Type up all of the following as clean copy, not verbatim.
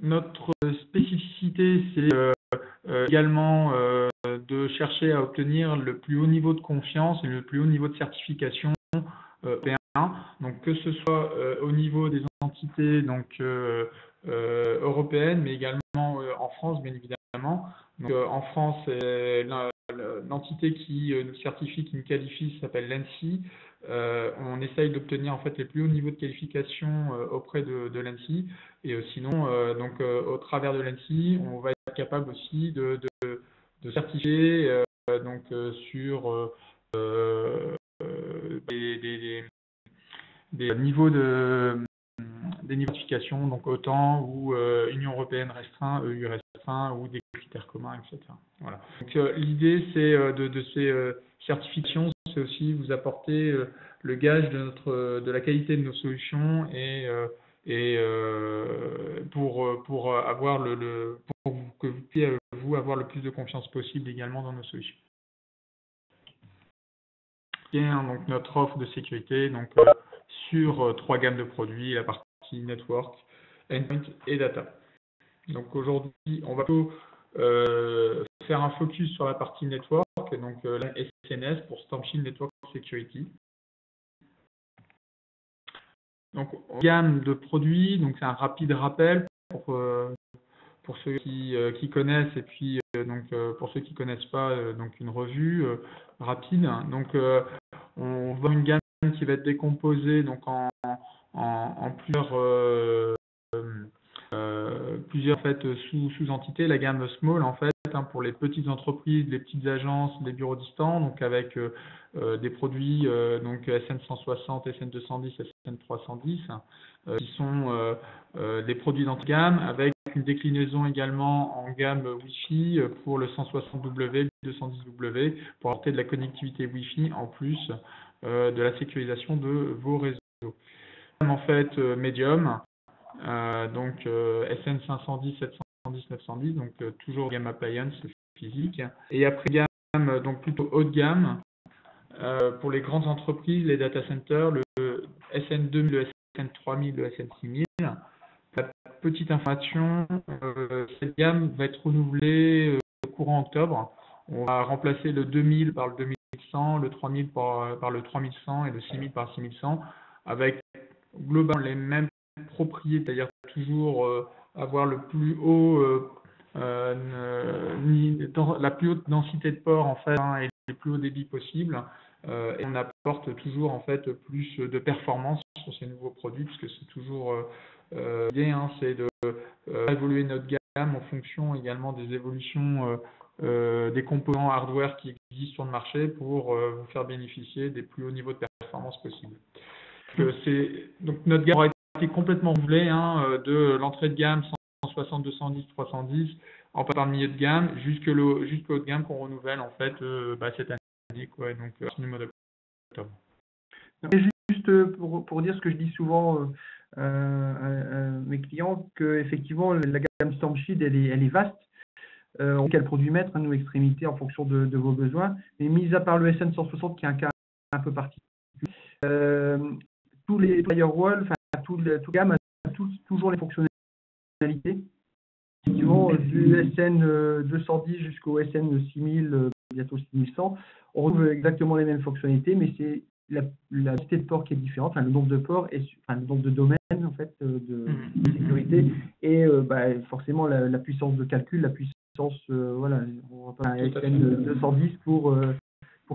notre spécificité, c'est également de chercher à obtenir le plus haut niveau de confiance et le plus haut niveau de certification européen. Donc que ce soit au niveau des entités européennes, mais également en France, bien évidemment. Donc, en France, l'entité qui nous certifie, qui nous qualifie, s'appelle l'ANSSI. On essaye d'obtenir en fait les plus hauts niveaux de qualification auprès de l'ANSSI. Et sinon, au travers de l'ANSSI, on va être capable aussi de certifier sur des niveaux de certification, donc OTAN ou Union européenne restreint, EU restreint ou des critères communs, etc. Voilà. Donc l'idée c'est de ces certifications, c'est aussi vous apporter le gage de la qualité de nos solutions et pour avoir pour que vous puissiez vous avoir le plus de confiance possible également dans nos solutions. Donc notre offre de sécurité sur 3 gammes de produits, la partie network, endpoint et data. Donc aujourd'hui, on va plutôt faire un focus sur la partie network, donc la SNS pour Storm Shield Network Security. Donc gamme de produits, donc c'est un rapide rappel pour ceux qui connaissent et puis pour ceux qui connaissent pas, donc une revue rapide. Donc on voit une gamme qui va être décomposée donc en plusieurs en fait, sous-entités. La gamme small en fait pour les petites entreprises, les petites agences, les bureaux distants, donc avec des produits SN160, SN210, SN310 qui sont des produits d'entrée de gamme avec une déclinaison également en gamme Wi-Fi pour le 160W, 210W pour apporter de la connectivité Wi-Fi en plus de la sécurisation de vos réseaux. En fait, médium, SN510, 710, 910, donc toujours gamme appliance physique. Et après gamme, donc plutôt haut de gamme, pour les grandes entreprises, les data centers, le SN2000, le SN3000, le SN6000. La petite information, cette gamme va être renouvelée courant octobre. On va remplacer le 2000 par le 2100, le 3000 par le 3100 et le 6000 par 6100 avec globalement les mêmes propriétés, c'est-à-dire toujours avoir le plus haut, la plus haute densité de port en fait et le plus haut débit possible. Et on apporte toujours en fait plus de performance sur ces nouveaux produits puisque c'est toujours l'idée, c'est de évoluer notre gamme en fonction également des évolutions des composants hardware qui existent sur le marché pour vous faire bénéficier des plus hauts niveaux de performance possibles. Donc notre gamme aura été complètement renouvelée de l'entrée de gamme 160, 210, 310 en passant par le milieu de gamme jusqu'au haut de gamme qu'on renouvelle en fait cette année donc du mois d'octobre. Juste pour dire ce que je dis souvent à mes clients, que effectivement la gamme Storm Shield elle est vaste. On quel produit mettre, nous extrémités en fonction de vos besoins, mais mis à part le SN160 qui est un cas un peu particulier, tous les firewalls, tout gamme a toujours les fonctionnalités. Effectivement, du SN210 jusqu'au SN6000, bientôt 6100, on retrouve exactement les mêmes fonctionnalités, mais c'est la quantité de ports qui est différente, le nombre de ports et le nombre de domaines en fait de sécurité et forcément la puissance de calcul, la puissance on va pas un SN210 pour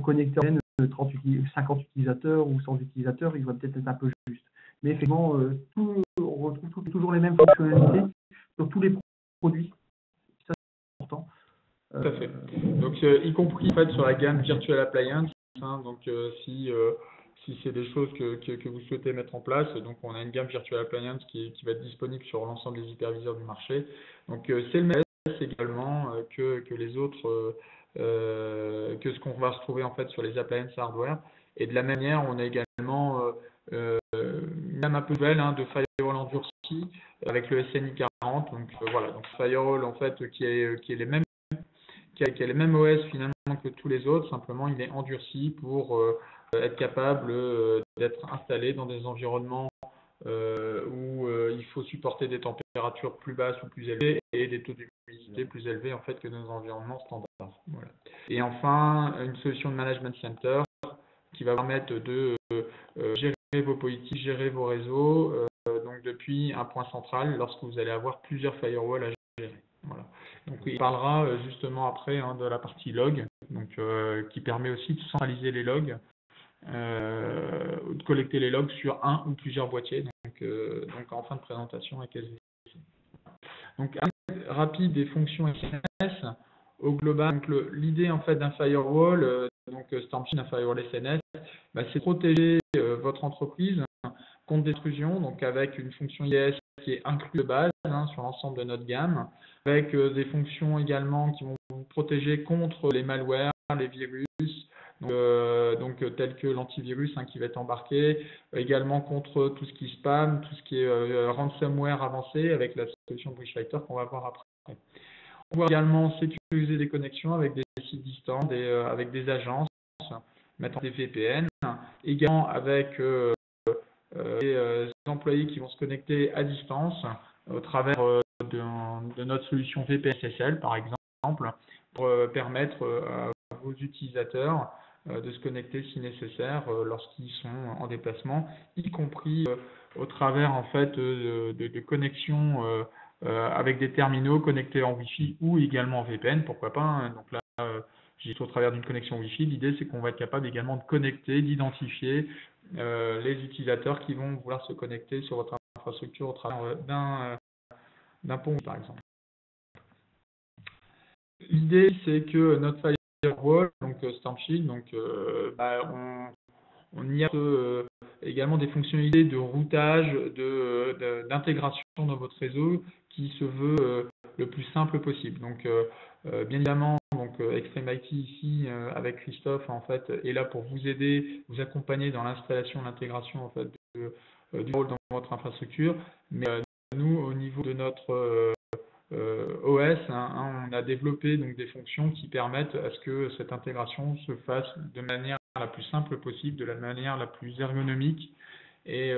connecter 50 utilisateurs ou 100 utilisateurs, il va peut-être être un peu juste. Mais effectivement, on retrouve toujours les mêmes fonctionnalités sur tous les produits. Ça, c'est important. Tout à fait. Donc, y compris en fait sur la gamme Virtual Appliance. Donc, si c'est des choses que vous souhaitez mettre en place, donc on a une gamme Virtual Appliance qui va être disponible sur l'ensemble des hyperviseurs du marché. Donc, c'est le même également que les autres, que ce qu'on va retrouver en fait sur les appliances hardware. Et de la même manière, on a également une gamme un peu nouvelle de firewall endurci avec le SNI 40. Donc voilà, donc firewall en fait qui a les mêmes OS finalement que tous les autres, simplement il est endurci pour être capable d'être installé dans des environnements où il faut supporter des températures plus basses ou plus élevées et des taux d'humidité plus élevés en fait que nos environnements standards. Voilà. Et enfin, une solution de management center qui va permettre de gérer vos politiques, gérer vos réseaux, donc depuis un point central lorsque vous allez avoir plusieurs firewalls à gérer. Voilà. Donc il parlera justement après de la partie log, donc qui permet aussi de centraliser les logs, de collecter les logs sur un ou plusieurs boîtiers. Donc en fin de présentation avec SVC. Donc rapide des fonctions SNS. Au global, l'idée en fait d'un firewall, donc Stormshield, un firewall SNS, c'est de protéger votre entreprise contre des intrusions, donc avec une fonction IS qui est inclue de base sur l'ensemble de notre gamme, avec des fonctions également qui vont vous protéger contre les malwares, les virus, donc tels que l'antivirus qui va être embarqué, également contre tout ce qui est spam, tout ce qui est ransomware avancé avec la solution BreachFighter qu'on va voir après. On va également sécuriser des connexions avec des sites distants, avec des agences, mettre en des VPN, également avec des employés qui vont se connecter à distance au travers de notre solution VPSSL par exemple, pour permettre à vos utilisateurs de se connecter si nécessaire lorsqu'ils sont en déplacement, y compris au travers en fait de connexions avec des terminaux connectés en Wi-Fi ou également en VPN, pourquoi pas. Donc là, j'ai au travers d'une connexion Wi-Fi, l'idée c'est qu'on va être capable également de connecter, d'identifier les utilisateurs qui vont vouloir se connecter sur votre infrastructure au travers d'un pont par exemple. L'idée c'est que notre firewall, donc Stormshield, donc on y a également des fonctionnalités de routage, d'intégration dans votre réseau qui se veut le plus simple possible. Donc, bien évidemment, Extreme IT ici avec Christophe en fait est là pour vous aider, vous accompagner dans l'installation, l'intégration en fait du rôle dans votre infrastructure. Mais nous, au niveau de notre OS, on a développé donc des fonctions qui permettent à ce que cette intégration se fasse de manière la plus simple possible, de la manière la plus ergonomique et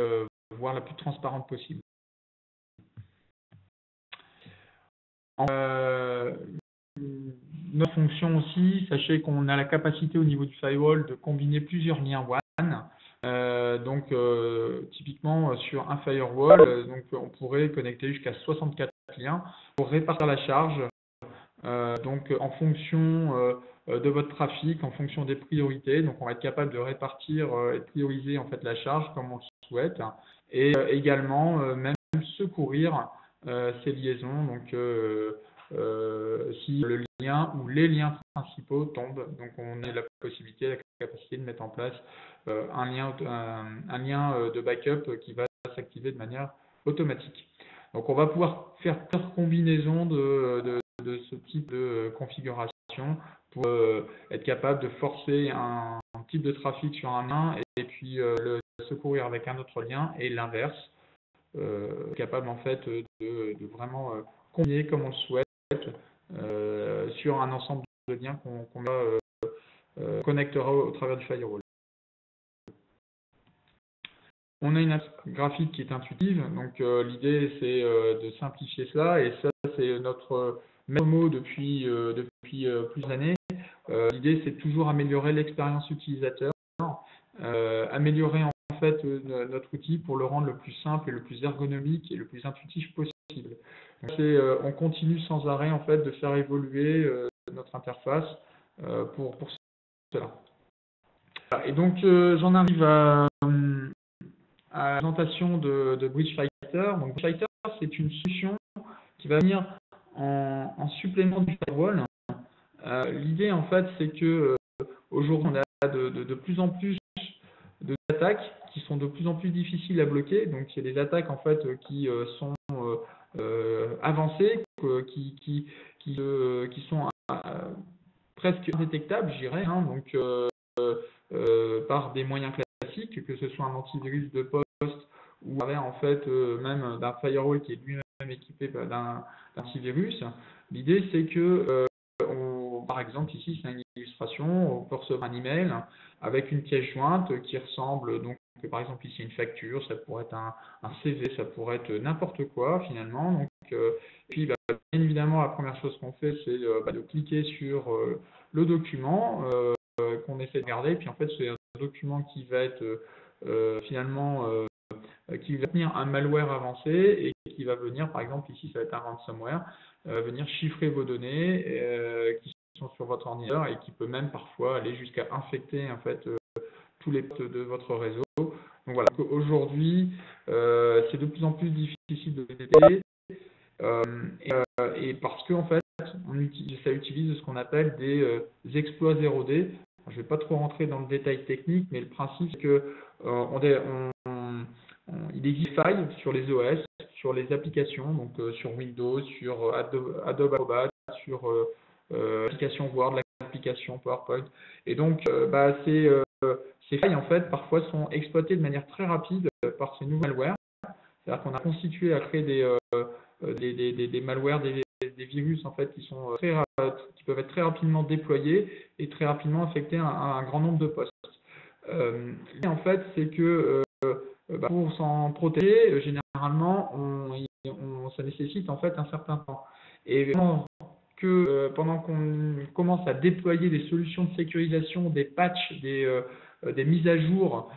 voire la plus transparente possible. Notre fonction aussi, sachez qu'on a la capacité au niveau du firewall de combiner plusieurs liens WAN. Typiquement sur un firewall, on pourrait connecter jusqu'à 64 liens pour répartir la charge. En fonction de votre trafic, en fonction des priorités, donc on va être capable de répartir et de prioriser en fait la charge comme on le souhaite, et également même secourir ces liaisons. Donc si le lien ou les liens principaux tombent, donc on a la possibilité, la capacité de mettre en place un lien de backup qui va s'activer de manière automatique. Donc on va pouvoir faire plusieurs combinaisons de ce type de configuration pour être capable de forcer un type de trafic sur un lien et puis le secourir avec un autre lien et l'inverse, capable en fait de vraiment combiner comme on le souhaite sur un ensemble de liens qu'on connectera au travers du firewall. On a une graphique qui est intuitive, donc l'idée c'est de simplifier cela, et ça c'est notre maître mot depuis plusieurs années. L'idée c'est de toujours améliorer l'expérience utilisateur, améliorer en fait notre outil pour le rendre le plus simple et le plus ergonomique et le plus intuitif possible. Donc, on continue sans arrêt en fait de faire évoluer notre interface pour cela. Et donc j'en arrive à la présentation de BreachFighter. Donc BreachFighter, c'est une solution qui va venir en supplément du firewall. L'idée en fait, c'est que aujourd'hui on a de plus en plus d'attaques qui sont de plus en plus difficiles à bloquer. Donc il y a des attaques en fait qui sont avancées, qui sont presque indétectables, je dirais. Donc par des moyens classiques, que ce soit un antivirus de poste ou en fait même d'un firewall qui est lui-même équipé d'un antivirus. L'idée c'est que par exemple ici c'est une illustration, on peut recevoir un email avec une pièce jointe qui ressemble donc par exemple ici une facture, ça pourrait être un CV, ça pourrait être n'importe quoi finalement. Donc, puis bien évidemment, la première chose qu'on fait, c'est de cliquer sur le document qu'on essaie de garder. Puis en fait, c'est un document qui va être finalement qui va tenir un malware avancé et qui va venir, par exemple ici ça va être un ransomware, venir chiffrer vos données qui sont sur votre ordinateur et qui peut même parfois aller jusqu'à infecter en fait tous les postes de votre réseau. Donc voilà, aujourd'hui c'est de plus en plus difficile de détecter et parce que en fait ça utilise ce qu'on appelle des exploits 0D. Je ne vais pas trop rentrer dans le détail technique, mais le principe c'est que il existe des failles sur les OS, sur les applications, donc sur Windows, sur Adobe Acrobat, sur l'application Word, l'application PowerPoint. Et donc, ces failles, en fait, parfois sont exploitées de manière très rapide par ces nouveaux malwares. C'est-à-dire qu'on a constitué à créer des malwares, des virus, en fait, qui peuvent être très rapidement déployés et très rapidement affecter un grand nombre de postes. En fait, c'est que pour s'en protéger, généralement, ça nécessite en fait un certain temps. Et pendant qu'on commence à déployer des solutions de sécurisation, des patchs, des mises à jour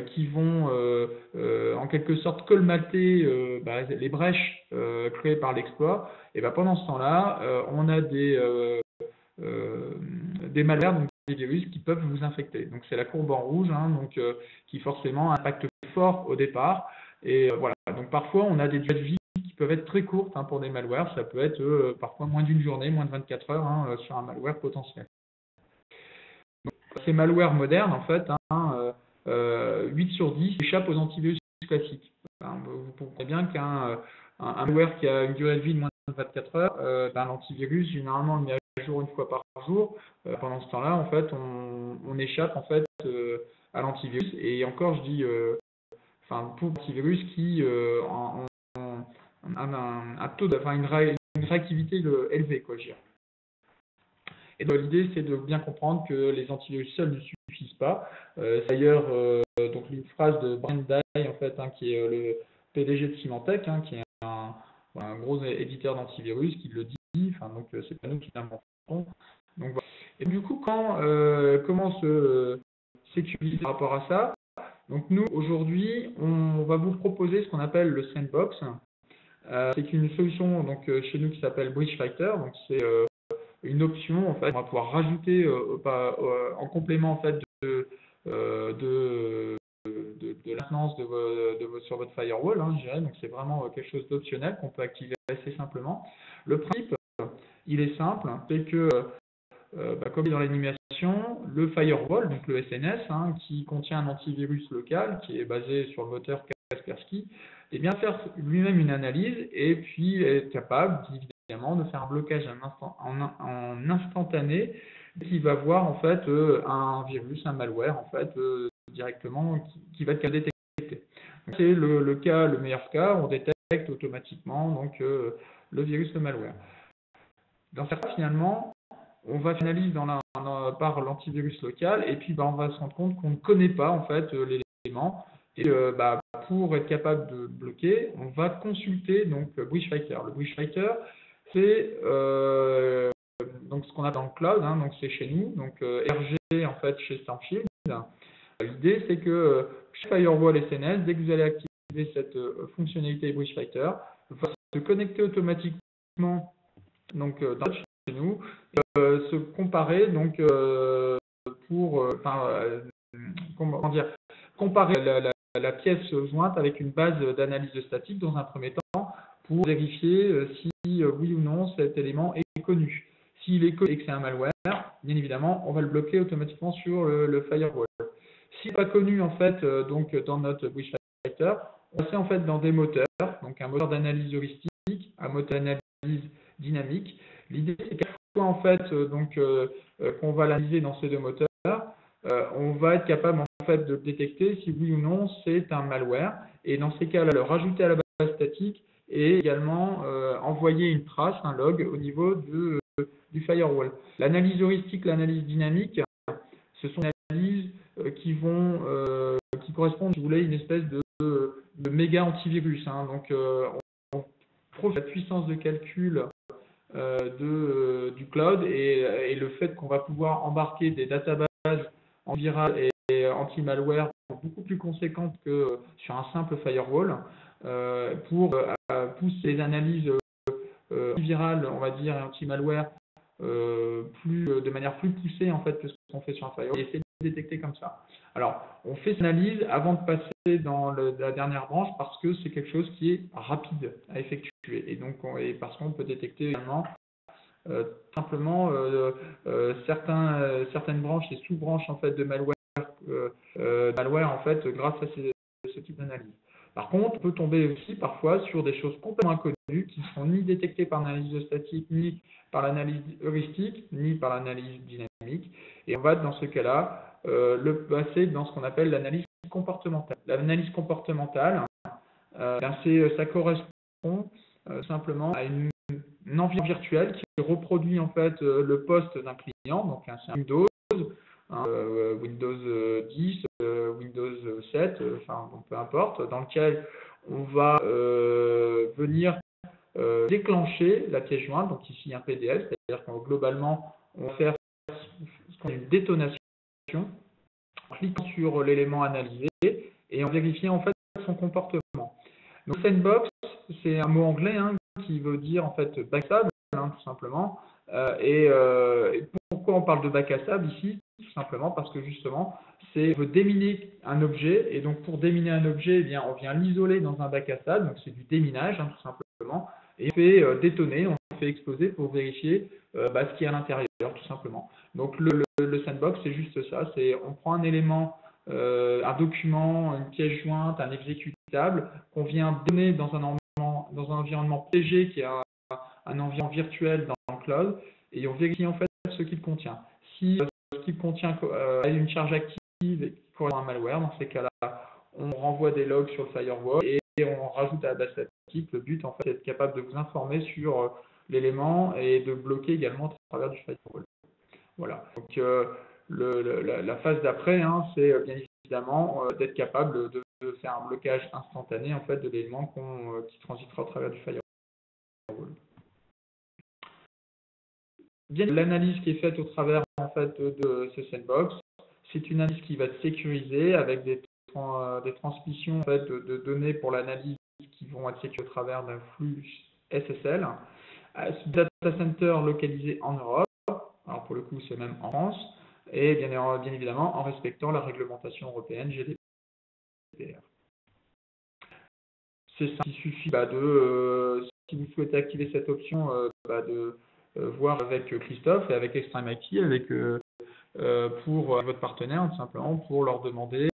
qui vont en quelque sorte colmater les brèches créées par l'exploit, et pendant ce temps-là, on a des malwares, donc des virus qui peuvent vous infecter. Donc c'est la courbe en rouge, donc qui forcément impacte fort au départ. Et voilà. Donc parfois on a des durées de vie qui peuvent être très courtes pour des malwares. Ça peut être parfois moins d'une journée, moins de 24 heures sur un malware potentiel. Donc, ces malwares modernes, en fait, 8 sur 10 échappent aux antivirus classiques. Vous comprenez bien qu'un malware qui a une durée de vie de moins de 24 heures, l'antivirus, généralement, le met à jour une fois par jour. Pendant ce temps-là, en fait, on échappe en fait à l'antivirus. Et encore, je dis, pour l'antivirus qui a un taux une réactivité élevée, quoi, je dirais. Et donc l'idée, c'est de bien comprendre que les antivirus seuls ne suffisent pas. D'ailleurs, donc une phrase de Brian Dye, en fait, qui est le PDG de Symantec, qui est un gros éditeur d'antivirus, qui le dit. Donc c'est pas nous qui l'inventons. Donc voilà. Et du coup, comment se sécuriser par rapport à ça? Donc nous, aujourd'hui, on va vous proposer ce qu'on appelle le Sandbox. C'est une solution donc chez nous qui s'appelle Breachfighter. Donc c'est une option en fait, on va pouvoir rajouter en complément en fait de l'instance sur votre firewall, je dirais. Donc c'est vraiment quelque chose d'optionnel qu'on peut activer assez simplement. Le principe, il est simple, c'est que comme dans l'animation, le firewall, donc le SNS, qui contient un antivirus local qui est basé sur le moteur Kaspersky, et bien faire lui-même une analyse et puis être capable évidemment de faire un blocage en instantané qui va voir en fait un virus, un malware en fait directement qui va être détecté. C'est le meilleur cas, on détecte automatiquement donc le virus, le malware. Dans certains cas, finalement, on va faire l'analyse par l'antivirus local et puis on va se rendre compte qu'on ne connaît pas en fait l'élément. Et pour être capable de bloquer, on va consulter donc Breachfighter. Le Breachfighter, c'est donc ce qu'on a dans le cloud, donc c'est chez nous, donc RG en fait chez Stormshield. L'idée c'est que chez Firewall SNS, dès que vous allez activer cette fonctionnalité Breachfighter, va se connecter automatiquement donc dans chez nous, se comparer donc comparer la pièce jointe avec une base d'analyse statique dans un premier temps pour vérifier si oui ou non cet élément est connu. S'il est connu et que c'est un malware, bien évidemment, on va le bloquer automatiquement sur le firewall. S'il n'est pas connu en fait, donc dans notre Breachfighter, on passe en fait dans des moteurs, donc un moteur d'analyse heuristique, un moteur d'analyse dynamique. L'idée c'est qu'à chaque fois en fait qu'on va l'analyser dans ces deux moteurs, on va être capable en fait de détecter si oui ou non c'est un malware et dans ces cas-là le rajouter à la base statique et également envoyer une trace, un log au niveau du firewall. L'analyse heuristique, l'analyse dynamique, ce sont des analyses qui vont qui correspondent, si vous voulez, à une espèce de méga antivirus. Hein. Donc, on profite de la puissance de calcul du cloud et le fait qu'on va pouvoir embarquer des databases antivirales et anti-malware beaucoup plus conséquentes que sur un simple firewall pour pousser les analyses antivirales, on va dire, et anti-malware de manière plus poussée en fait que ce qu'on fait sur un firewall et essayer de détecter comme ça. Alors, on fait cette analyse avant de passer dans la dernière branche parce que c'est quelque chose qui est rapide à effectuer et donc parce qu'on peut détecter également simplement certaines branches et sous-branches en fait de malware en fait grâce à ce type d'analyse. Par contre, on peut tomber aussi parfois sur des choses complètement inconnues qui ne sont ni détectées par l'analyse statique, ni par l'analyse heuristique, ni par l'analyse dynamique. Et on va dans ce cas-là le passer dans ce qu'on appelle l'analyse comportementale. L'analyse comportementale, ça correspond simplement à un environnement virtuel qui reproduit en fait le poste d'un client, donc c'est un Windows, Windows 10, Windows 7, enfin bon, peu importe, dans lequel on va venir déclencher la pièce jointe, donc ici un PDF, c'est-à-dire que globalement on va faire ce qu'on appelle une détonation en cliquant sur l'élément analysé et en vérifiant en fait son comportement. Donc sandbox, c'est un mot anglais qui veut dire en fait bac à sable, tout simplement. Et pourquoi on parle de bac à sable ici? Tout simplement parce que justement, on veut déminer un objet, et donc pour déminer un objet, eh bien, on vient l'isoler dans un bac à sable, donc c'est du déminage, tout simplement, et on fait détonner, on fait exploser pour vérifier ce qu'il y a à l'intérieur, tout simplement. Donc le sandbox, c'est juste ça, on prend un élément, un document, une pièce jointe, un exécutable, qu'on vient donner dans un environnement PG qui est un environnement virtuel dans le cloud, et on vérifie en fait ce qu'il contient. Si ce qu'il contient a une charge active et qui correspond à un malware, dans ces cas-là, on renvoie des logs sur le firewall et on rajoute à la base statique. Le but, en fait, c'est d'être capable de vous informer sur l'élément et de bloquer également à travers du firewall. Voilà. Donc, la phase d'après, c'est bien évidemment d'être capable de faire un blocage instantané en fait de l'élément qui transitera au travers du firewall. Bien, l'analyse qui est faite au travers en fait de ce sandbox, c'est une analyse qui va être sécurisée avec des transmissions en fait, de données pour l'analyse qui vont être sécurisées au travers d'un flux SSL. Data center localisé en Europe, alors pour le coup c'est même en France, et bien évidemment en respectant la réglementation européenne GDPR. C'est ça, il suffit si vous souhaitez activer cette option, de voir avec Christophe et avec Extreme IT, pour votre partenaire, tout simplement, pour leur demander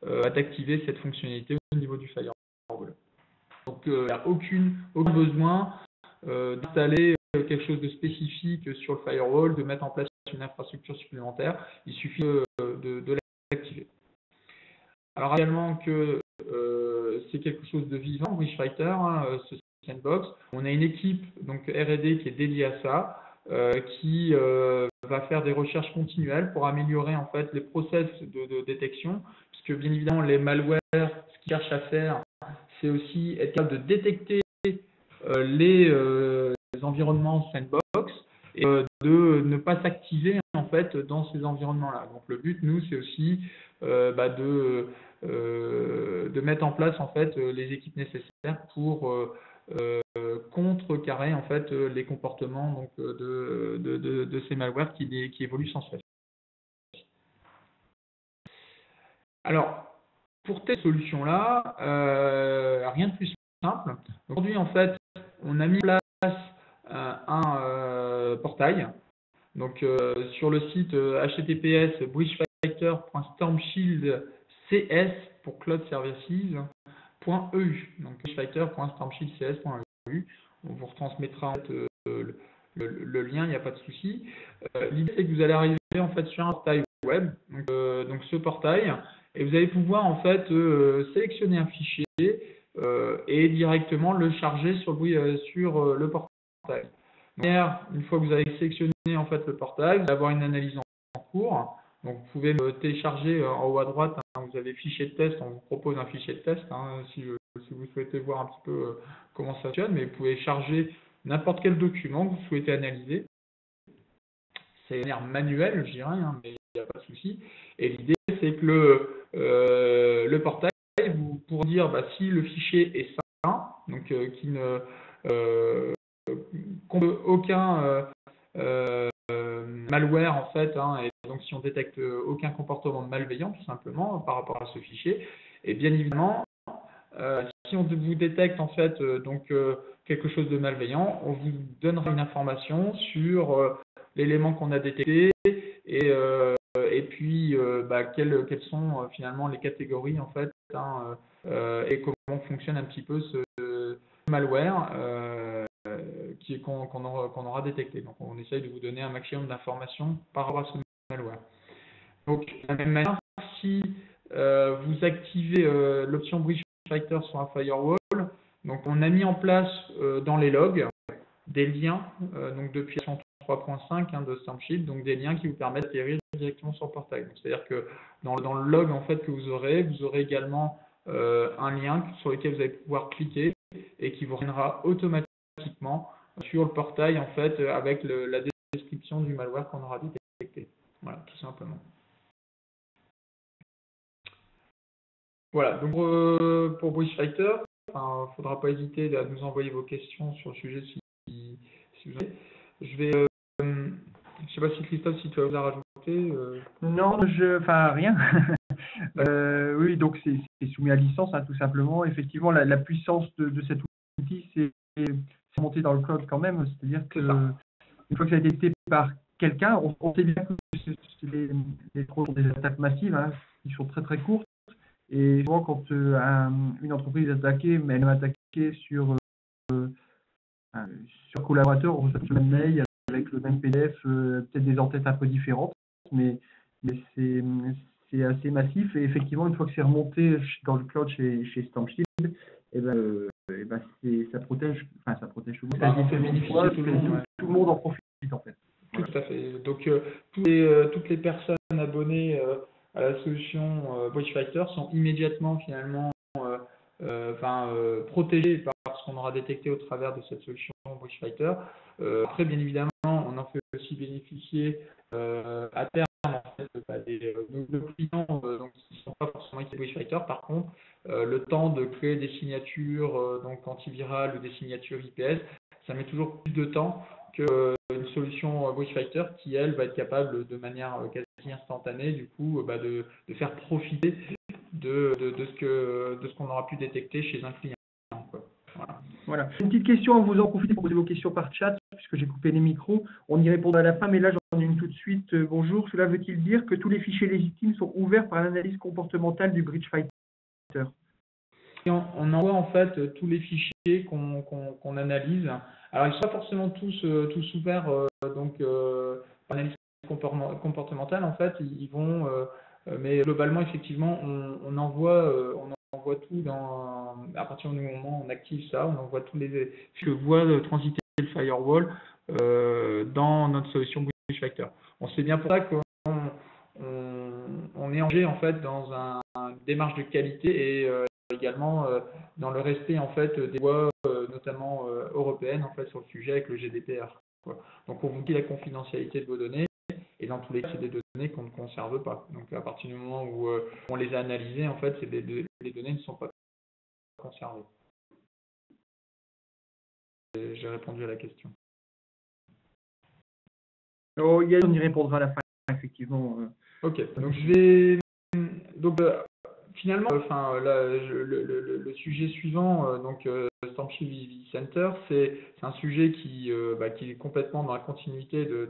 d'activer cette fonctionnalité au niveau du firewall. Donc, il n'y a aucun besoin d'installer quelque chose de spécifique sur le firewall, de mettre en place une infrastructure supplémentaire. Il suffit de l'activer. Alors, également que c'est quelque chose de vivant, Wishfighter, ce sandbox. On a une équipe donc R&D qui est dédiée à ça, qui va faire des recherches continuelles pour améliorer en fait les process de détection, puisque bien évidemment les malwares, ce qu'ils cherchent à faire, c'est aussi être capable de détecter les environnements sandbox et de ne pas s'activer en fait dans ces environnements-là. Donc le but, nous, c'est aussi de mettre en place en fait les équipes nécessaires pour contrecarrer en fait les comportements donc de ces malwares qui évoluent sans cesse. Alors pour cette solution-là, rien de plus simple. Aujourd'hui en fait, on a mis en place un portail. Donc sur le site https bridgefighter.stormshieldcs pour cloud services.eu. Donc bridgefighter.stormshieldcs.eu. On vous retransmettra en fait, le lien, il n'y a pas de souci. L'idée c'est que vous allez arriver en fait sur un portail web, donc ce portail, et vous allez pouvoir en fait sélectionner un fichier et directement le charger sur le portail. Une fois que vous avez sélectionné en fait le portail, vous allez avoir une analyse en cours Donc vous pouvez le télécharger en haut à droite, hein, vous avez fichier de test, on vous propose un fichier de test hein, si vous souhaitez voir un petit peu comment ça fonctionne, mais vous pouvez charger n'importe quel document que vous souhaitez analyser. C'est de manière manuelle, je dirais, hein, mais il n'y a pas de souci. Et l'idée, c'est que le portail vous pourrez dire bah, si le fichier est sain, donc qui ne compte aucun malware en fait, hein, et donc si on détecte aucun comportement malveillant tout simplement par rapport à ce fichier, et bien évidemment, si on vous détecte en fait quelque chose de malveillant, on vous donnera une information sur l'élément qu'on a détecté et puis bah, quelles sont finalement les catégories en fait hein, et comment fonctionne un petit peu ce malware qu'on aura détecté. Donc on essaye de vous donner un maximum d'informations par rapport à ce malware. Donc de la même manière, si vous activez l'option Breach Fighter sur un firewall, donc on a mis en place dans les logs des liens donc depuis la version 3.5 hein, de StormShield, donc des liens qui vous permettent d'atterrir directement sur le portail. C'est-à-dire que dans le log en fait que vous aurez également un lien sur lequel vous allez pouvoir cliquer et qui vous ramènera automatiquement sur le portail en fait avec la description du malware qu'on aura détecté. Voilà, tout simplement. Voilà, donc pour Breach Fighter, il ne faudra pas hésiter à nous envoyer vos questions sur le sujet si vous avez. Je vais, je ne sais pas si Christophe, si tu as à rajouter. Non, rien. Oui, donc c'est soumis à licence, hein, tout simplement. Effectivement, la puissance de cet outil, c'est monté dans le cloud quand même. C'est-à-dire que une fois que ça a été détecté par quelqu'un, on sait bien que les trolls sont des attaques massives, hein, qui sont très très courtes. Et souvent, quand une entreprise est attaquée, mais elle est attaquée sur collaborateur, on reçoit le même mail avec le même PDF, peut-être des entêtes un peu différentes, mais c'est assez massif. Et effectivement, une fois que c'est remonté dans le cloud chez StormShield, ça protège tout le monde. Tout le monde en profite en fait. Tout à fait. Donc toutes les personnes abonnées à la solution Breach Fighter sont immédiatement finalement protégées par ce qu'on aura détecté au travers de cette solution Breach Fighter. Après, bien évidemment, on en fait aussi bénéficier à terme en fait, nos clients donc, qui ne sont pas forcément équipés Breach Fighter. Par contre, le temps de créer des signatures donc antivirales ou des signatures IPS, ça met toujours plus de temps qu'une solution Breach Fighter qui, elle, va être capable de manière quasi instantanée, du coup, de faire profiter de ce qu'on aura pu détecter chez un client. Voilà. Une petite question, vous en profitez pour poser vos questions par chat, puisque j'ai coupé les micros. On y répondra à la fin, mais là, j'en ai une tout de suite. Bonjour, cela veut-il dire que tous les fichiers légitimes sont ouverts par l'analyse comportementale du Breach Fighter? On envoie en fait tous les fichiers qu'on analyse. Alors ils ne sont pas forcément tous ouverts par l'analyse comportementale en fait. Ils vont, mais globalement effectivement on envoie tout à partir du moment où on active ça, on envoie tous les que voit transiter le firewall dans notre solution Breach Fighter. C'est bien pour ça qu'on est engagé en fait dans une démarche de qualité et également dans le respect en fait des lois notamment européennes en fait sur le sujet avec le GDPR. Donc on vous dit la confidentialité de vos données et dans tous les cas c'est des données qu'on ne conserve pas. Donc à partir du moment où on les a analysées en fait les données ne sont pas conservées. J'ai répondu à la question. Oh, on y répondra à la fin effectivement. Ok, donc je vais finalement, le sujet suivant, StormShield vCenter, c'est un sujet qui est complètement dans la continuité de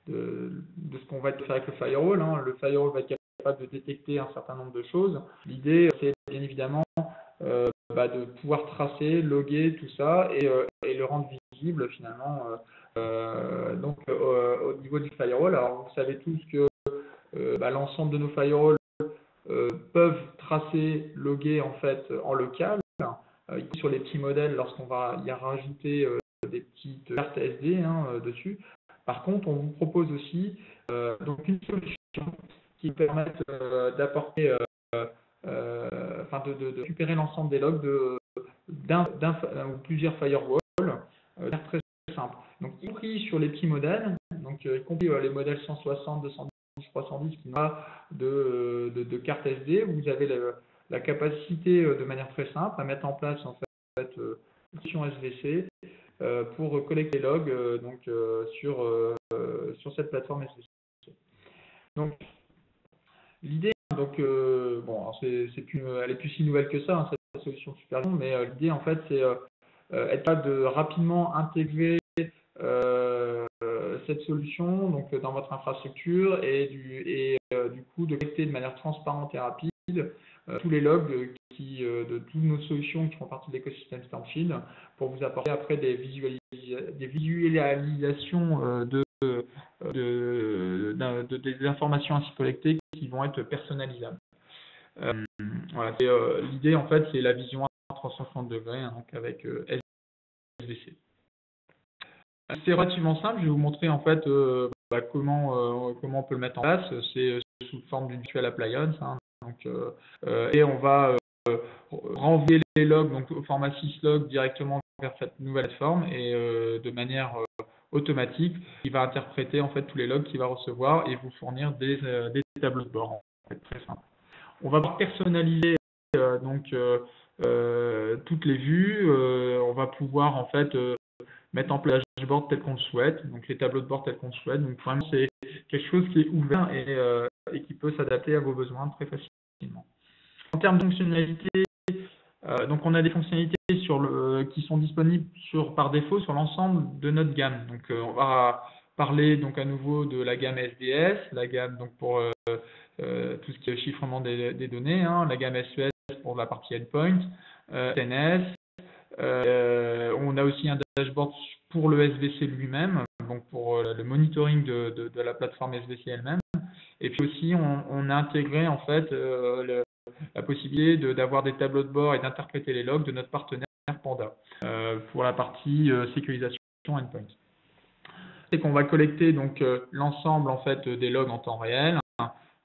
ce qu'on va faire avec le firewall. Hein. Le firewall va être capable de détecter un certain nombre de choses. L'idée, c'est bien évidemment de pouvoir tracer, loguer tout ça et le rendre visible finalement. Au niveau du firewall, alors vous savez tous que l'ensemble de nos firewalls peuvent tracer, loguer en fait en local. Sur les petits modèles, lorsqu'on va y rajouter des petites cartes SD dessus. Par contre, on vous propose aussi donc une solution qui vous permette d'apporter, de récupérer l'ensemble des logs d'un ou plusieurs firewalls de manière très simple. Donc, y compris sur les petits modèles, donc y compris les modèles 160, 210, 310 qui n'ont pas de carte SD, vous avez la capacité de manière très simple à mettre en place en fait une solution SVC pour collecter les logs sur cette plateforme SVC. Donc l'idée, elle est plus si nouvelle que ça, hein, cette solution supervision, mais l'idée en fait c'est être capable de rapidement intégrer cette solution donc dans votre infrastructure et du coup de collecter de manière transparente et rapide tous les logs de toutes nos solutions qui font partie de l'écosystème Stormshield pour vous apporter après des visualisations des informations ainsi collectées qui vont être personnalisables. Voilà, l'idée en fait c'est la vision à 360 degrés hein, donc avec SVC. C'est relativement simple, je vais vous montrer en fait comment on peut le mettre en place. C'est sous forme d'une virtual appliance hein, et on va renvoyer les logs donc au format syslog directement vers cette nouvelle plateforme et de manière automatique, il va interpréter en fait tous les logs qu'il va recevoir et vous fournir des tableaux de bord. En fait, très simple. On va personnaliser toutes les vues. On va pouvoir en fait mettre en place le dashboard tel qu'on le souhaite, donc les tableaux de bord tels qu'on le souhaite. Donc vraiment c'est quelque chose qui est ouvert et qui peut s'adapter à vos besoins très facilement. En termes de fonctionnalités, donc on a des fonctionnalités qui sont disponibles par défaut sur l'ensemble de notre gamme. Donc on va parler donc à nouveau de la gamme SDS, la gamme donc pour tout ce qui est chiffrement des données, hein, la gamme SES pour la partie endpoint, TNS. On a aussi un dashboard pour le SVC lui-même, donc pour le monitoring de la plateforme SVC elle-même. Et puis aussi on a intégré en fait la possibilité d'avoir des tableaux de bord et d'interpréter les logs de notre partenaire Panda pour la partie sécurisation endpoint. C'est qu'on va collecter donc l'ensemble en fait des logs en temps réel.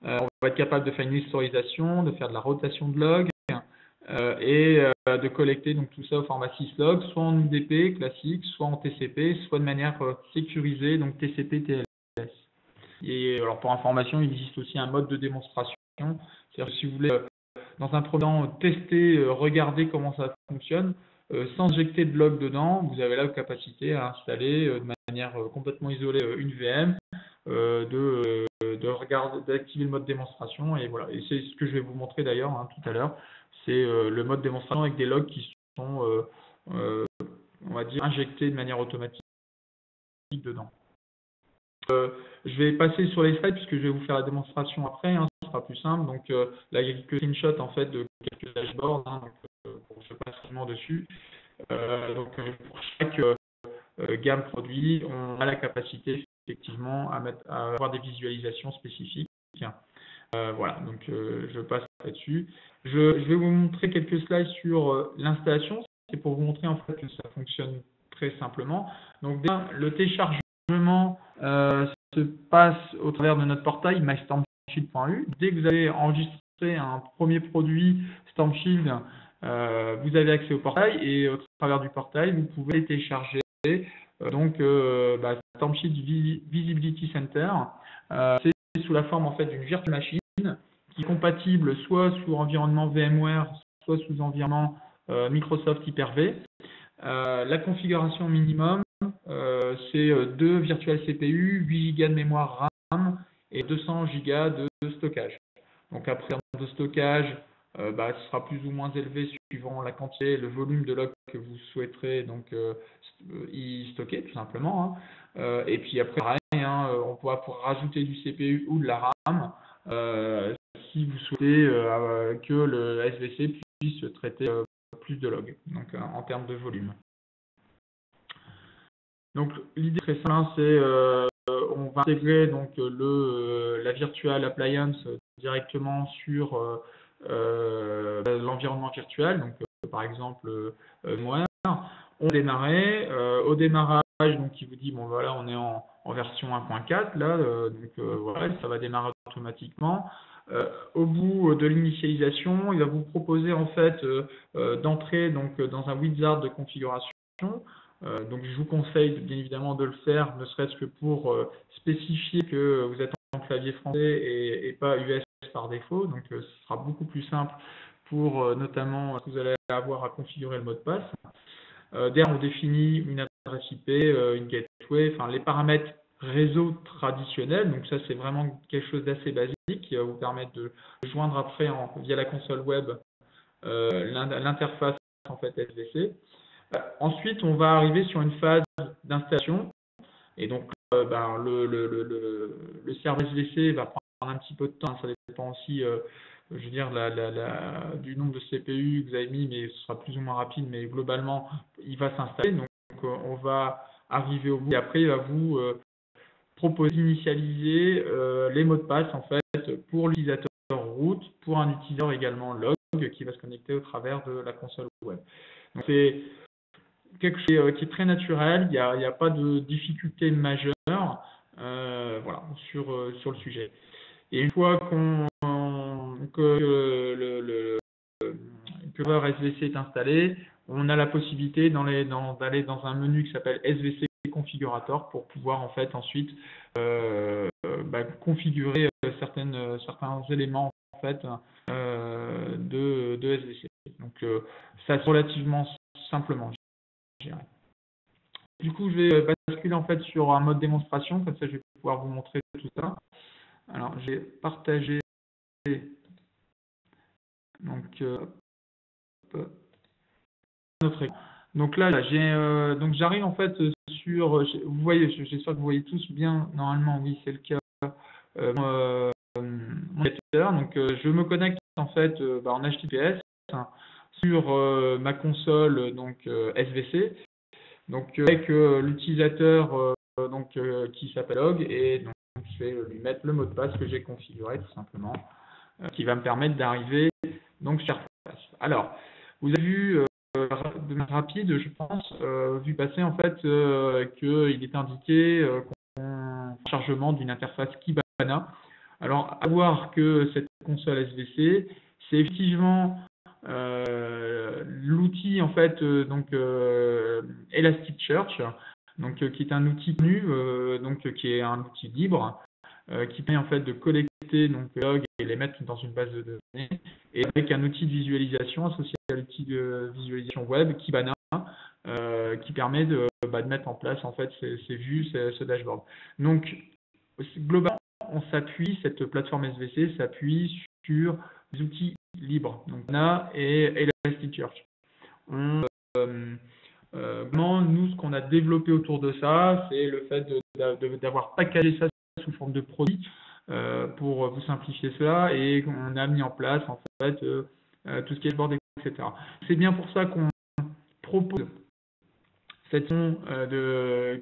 On va être capable de faire une historisation, de faire de la rotation de logs et de collecter donc tout ça au format syslog, soit en UDP classique, soit en TCP, soit de manière sécurisée, donc TCP TLS. Et alors pour information, il existe aussi un mode de démonstration. C'est-à-dire que si vous voulez dans un premier temps tester, regarder comment ça fonctionne, sans injecter de log dedans, vous avez là la capacité à installer de manière complètement isolée une VM, d'activer le mode démonstration et voilà. Et c'est ce que je vais vous montrer d'ailleurs hein, tout à l'heure. C'est le mode démonstration avec des logs qui sont, on va dire, injectés de manière automatique dedans. Je vais passer sur les slides puisque je vais vous faire la démonstration après, hein, ce sera plus simple. Donc là il y a quelques screenshots en fait de quelques dashboards, hein, donc je passe vraiment dessus. Pour chaque gamme produit, on a la capacité effectivement à avoir des visualisations spécifiques. Voilà, donc je passe là-dessus. Je vais vous montrer quelques slides sur l'installation. C'est pour vous montrer en fait que ça fonctionne très simplement. Donc déjà, le téléchargement se passe au travers de notre portail mystormshield.eu. Dès que vous avez enregistré un premier produit Stormshield, vous avez accès au portail et au travers du portail, vous pouvez télécharger Stormshield Visibility Center. C'est sous la forme en fait d'une virtual machine qui est compatible soit sous environnement VMware, soit sous environnement Microsoft Hyper-V. La configuration minimum, c'est 2 virtual CPU, 8 Go de mémoire RAM et 200 Go de stockage. Donc après, en termes de stockage, ce sera plus ou moins élevé suivant la quantité et le volume de log que vous souhaiterez donc y stocker tout simplement. Hein. Et puis après, pareil, hein, on pourra rajouter du CPU ou de la RAM si vous souhaitez que le SVC puisse traiter plus de logs, donc en termes de volume. Donc l'idée très simple, c'est on va intégrer donc la virtual appliance directement sur l'environnement virtuel, donc par exemple VMware. On démarrait. Au démarrage, donc qui vous dit bon voilà, on est en version 1.4 là, voilà, ça va démarrer automatiquement. Au bout de l'initialisation, il va vous proposer en fait d'entrer donc dans un wizard de configuration. Donc je vous conseille bien évidemment de le faire, ne serait-ce que pour spécifier que vous êtes en clavier français et pas US par défaut. Donc ce sera beaucoup plus simple pour notamment que vous allez avoir à configurer le mot de passe. Derrière, on définit une adresse IP, une gateway, enfin les paramètres réseau traditionnels. Donc ça, c'est vraiment quelque chose d'assez basique qui va vous permettre de joindre après via la console web l'interface en fait SVC. Ensuite, on va arriver sur une phase d'installation. Et donc, le serveur SVC va prendre un petit peu de temps. Ça dépend aussi, je veux dire, du nombre de CPU que vous avez mis, mais ce sera plus ou moins rapide. Mais globalement, il va s'installer. Donc, on va arriver au bout. Et après, il va vous proposer d'initialiser les mots de passe en fait pour l'utilisateur root, pour un utilisateur également log qui va se connecter au travers de la console web. Donc, c'est quelque chose qui est très naturel, il n'y a pas de difficulté majeure voilà, sur le sujet. Et une fois que le serveur SVC est installé, on a la possibilité d'aller dans un menu qui s'appelle SVC configurator pour pouvoir en fait ensuite configurer certains éléments en fait de SVC. Donc ça c'est relativement simplement. Du coup, je vais basculer en fait sur un mode démonstration, comme ça je vais pouvoir vous montrer tout ça. Alors, j'ai partagé donc notre écran. Donc là, donc j'arrive en fait sur, vous voyez, j'espère que vous voyez tous bien. Normalement, oui, c'est le cas. Mon lecteur. Donc, je me connecte en fait en HTTPS sur ma console donc SVC. Donc avec l'utilisateur qui s'appelle log et donc je vais lui mettre le mot de passe que j'ai configuré tout simplement, qui va me permettre d'arriver donc sur Interface. Alors, vous avez vu de manière rapide, je pense, vu passer en fait qu'il est indiqué chargement d'une interface Kibana. Alors, à voir que cette console SVC, c'est effectivement l'outil en fait Elasticsearch, donc qui est un outil connu, qui est un outil libre, qui permet en fait de collecter donc logs et les mettre dans une base de données, et avec un outil de visualisation associé à l'outil de visualisation web Kibana, qui permet de mettre en place en fait ces vues, ce dashboard. Donc globalement, cette plateforme SVC s'appuie sur des outils libres, donc Kibana et Elasticsearch. Nous, ce qu'on a développé autour de ça, c'est le fait d'avoir packagé ça sous forme de produit pour vous simplifier cela, et on a mis en place en fait tout ce qui est board, etc. C'est bien pour ça qu'on propose cette solution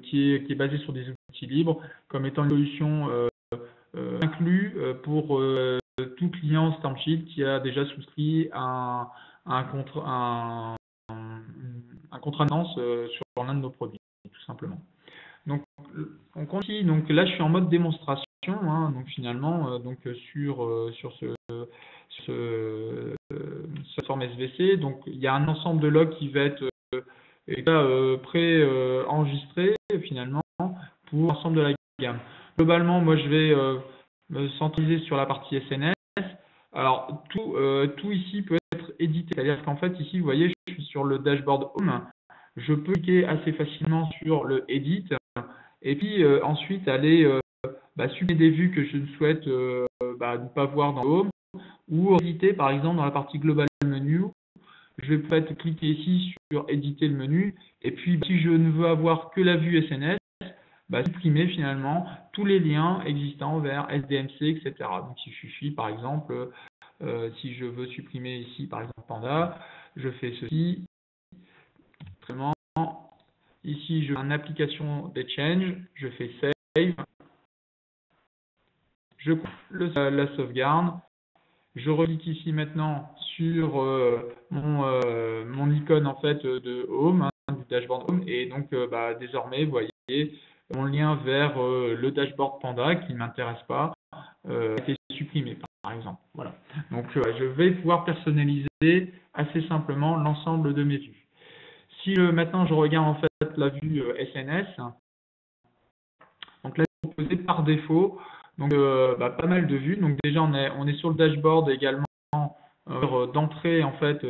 qui est basée sur des outils libres comme étant une solution inclue pour tout client Stormshield qui a déjà souscrit un contrat de licence sur l'un de nos produits, tout simplement. Donc, on continue. Donc là, je suis en mode démonstration. Donc finalement, sur cette forme SVC, donc il y a un ensemble de logs qui va être pré-enregistré finalement pour l'ensemble de la gamme. Globalement, moi, je vais me centraliser sur la partie SNS. Alors, tout ici peut être édité. C'est-à-dire qu'en fait, ici, vous voyez, je suis sur le dashboard Home. Je peux cliquer assez facilement sur le Edit et puis ensuite aller supprimer des vues que je ne souhaite ne pas voir dans Home, ou éditer par exemple dans la partie Global Menu. Je vais peut-être cliquer ici sur éditer le menu, et puis si je ne veux avoir que la vue SNS, supprimer finalement tous les liens existants vers SDMC, etc. Donc il suffit par exemple, si je veux supprimer ici par exemple Panda, je fais ceci. Ici je veux une application des change, je fais save, je coupe la sauvegarde, je reclique ici maintenant sur mon icône en fait de Home, dashboard Home. Et donc, désormais, vous voyez, mon lien vers le dashboard Panda qui ne m'intéresse pas a été supprimé, par exemple. Voilà. Donc, je vais pouvoir personnaliser assez simplement l'ensemble de mes vues. Si maintenant je regarde en fait la vue SNS, donc là, c'est proposé par défaut. Donc, pas mal de vues. Donc, déjà, on est sur le dashboard également d'entrée en fait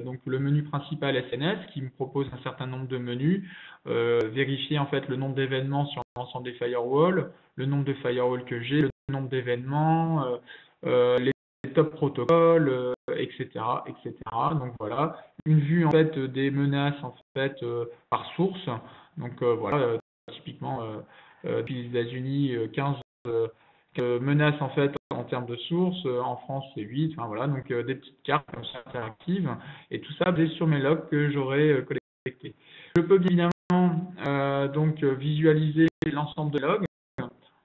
donc le menu principal SNS qui me propose un certain nombre de menus, vérifier en fait le nombre d'événements sur l'ensemble des firewalls, le nombre de firewalls que j'ai, le nombre d'événements, les top protocoles, etc., etc. Donc voilà, une vue en fait des menaces en fait par source. Donc voilà, typiquement depuis les États-Unis 15 menaces en fait en termes de sources, en France c'est 8, enfin voilà, donc des petites cartes comme ça interactives, et tout ça basé sur mes logs que j'aurai collectés. Je peux bien évidemment donc visualiser l'ensemble des logs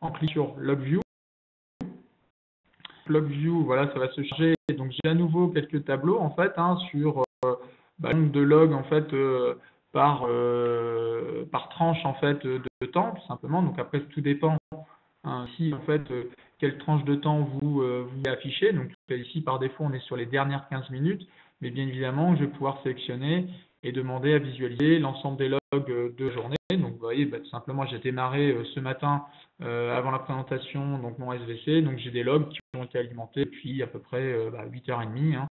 en cliquant sur LogView. LogView, voilà, ça va se charger. Donc j'ai à nouveau quelques tableaux en fait sur le nombre de logs en fait par tranche en fait de temps tout simplement. Donc après tout dépend si en fait quelle tranche de temps vous affichez. Donc ici par défaut on est sur les dernières 15 minutes, mais bien évidemment je vais pouvoir sélectionner et demander à visualiser l'ensemble des logs de journée. Donc vous voyez, tout simplement j'ai démarré ce matin avant la présentation donc mon SVC, donc j'ai des logs qui ont été alimentés depuis à peu près 8h30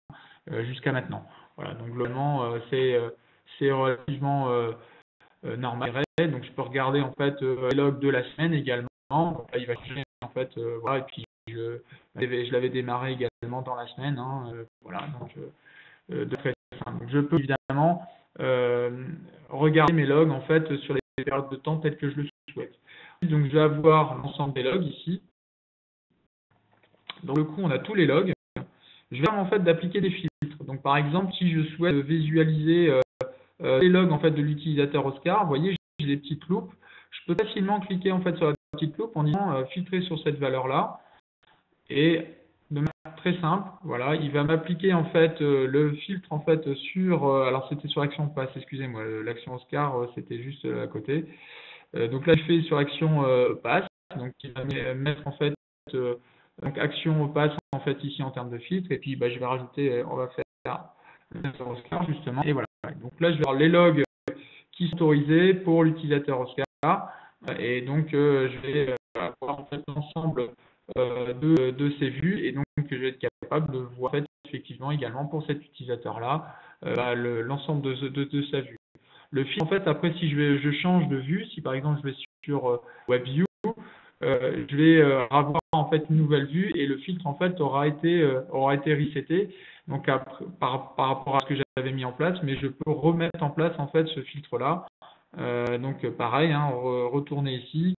jusqu'à maintenant. Voilà, donc globalement c'est relativement normal. Donc je peux regarder en fait les logs de la semaine également. Donc, là, il va changer en fait, voilà, et puis je l'avais démarré également dans la semaine, voilà, donc de très simple. Donc, je peux évidemment regarder mes logs en fait sur les périodes de temps telles que je le souhaite. Donc je vais avoir l'ensemble des logs ici. Dans le coup, on a tous les logs. Je vais en fait d'appliquer des filtres. Donc par exemple, si je souhaite visualiser les logs en fait de l'utilisateur Oscar, vous voyez, j'ai des petites loupes. Je peux facilement cliquer en fait sur la petite loupe en disant filtrer sur cette valeur-là, et de manière très simple, voilà, il va m'appliquer en fait le filtre en fait sur, alors c'était sur l'action passe, excusez-moi, l'action Oscar c'était juste à côté. Donc là je fais sur l'action passe, donc il va mettre en fait donc action passe en fait ici en termes de filtre, et puis je vais rajouter, on va faire sur Oscar justement, et voilà. Donc là je vais avoir les logs qui sont autorisés pour l'utilisateur Oscar. Et donc, je vais avoir en fait l'ensemble de ces vues, et donc je vais être capable de voir en fait, effectivement également pour cet utilisateur-là l'ensemble de sa vue. Le filtre, en fait, après, si je change de vue, si par exemple je vais sur WebView, je vais avoir en fait une nouvelle vue, et le filtre en fait aura été reseté. Donc par rapport à ce que j'avais mis en place, mais je peux remettre en place en fait ce filtre-là. Donc pareil, retourner ici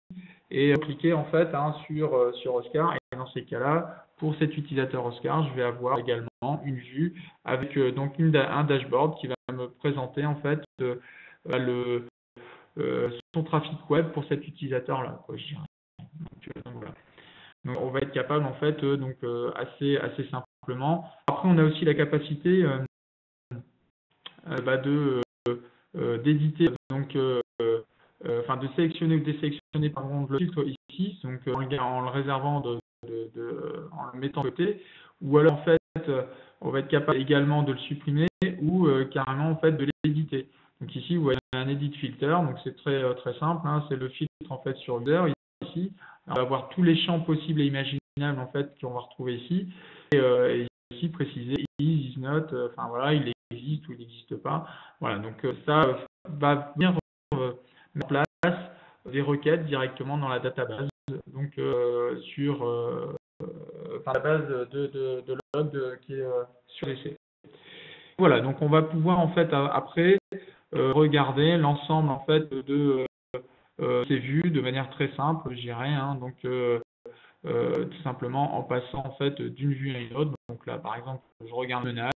et cliquer en fait sur Oscar, et dans ces cas-là, pour cet utilisateur Oscar, je vais avoir également une vue avec donc un dashboard qui va me présenter en fait son trafic web pour cet utilisateur-là. Donc, voilà. Donc on va être capable en fait assez simplement. Après on a aussi la capacité d'éditer donc de sélectionner ou désélectionner par exemple le filtre ici, donc en le réservant en le mettant de côté, ou alors en fait on va être capable également de le supprimer ou carrément en fait de l'éditer. Donc ici vous voyez un edit filter, donc c'est très simple, c'est le filtre en fait sur user ici. Alors, on va voir tous les champs possibles et imaginables en fait qu'on va retrouver ici, et ici préciser is not, enfin voilà, il existe ou il n'existe pas. Voilà, donc ça va venir mettre en place des requêtes directement dans la database, donc sur la base de log qui est sur l'EC. Voilà, donc on va pouvoir en fait après regarder l'ensemble en fait de ces vues de manière très simple, je dirais, donc tout simplement en passant en fait d'une vue à une autre. Donc là par exemple je regarde menace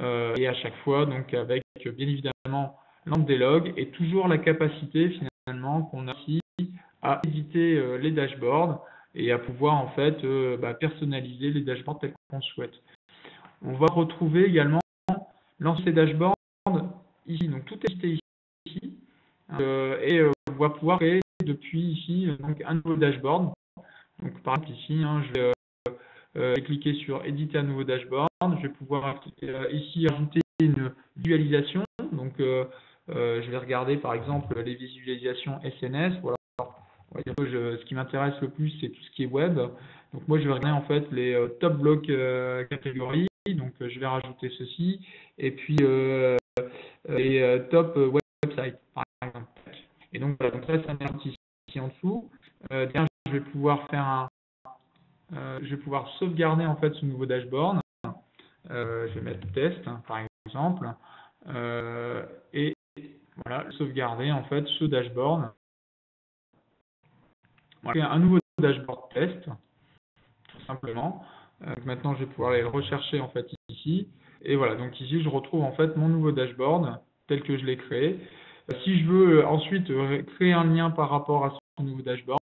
et à chaque fois donc avec bien évidemment l'ensemble des logs et toujours la capacité finalement qu'on a aussi à éditer les dashboards et à pouvoir en fait personnaliser les dashboards tels qu'on souhaite. On va retrouver également l'ensemble des dashboards ici, donc tout est listé On va pouvoir créer depuis ici donc un nouveau dashboard. Donc par exemple ici, je vais cliquer sur éditer un nouveau dashboard. Je vais pouvoir ici ajouter une visualisation. Donc je vais regarder par exemple les visualisations SNS. Voilà. Ce qui m'intéresse le plus, c'est tout ce qui est web. Donc moi, je vais regarder en fait les top blocs catégories. Donc je vais rajouter ceci. Et puis les top websites, par exemple. Et donc, voilà, donc là, ça met un petit ici en dessous. Je vais pouvoir faire je vais pouvoir sauvegarder en fait ce nouveau dashboard. Je vais mettre test, par exemple. Et voilà, sauvegarder en fait ce dashboard. Voilà, un nouveau dashboard test, tout simplement. Maintenant, je vais pouvoir aller le rechercher en fait ici. Et voilà, donc ici, je retrouve en fait mon nouveau dashboard tel que je l'ai créé. Si je veux ensuite créer un lien par rapport à ce nouveau dashboard,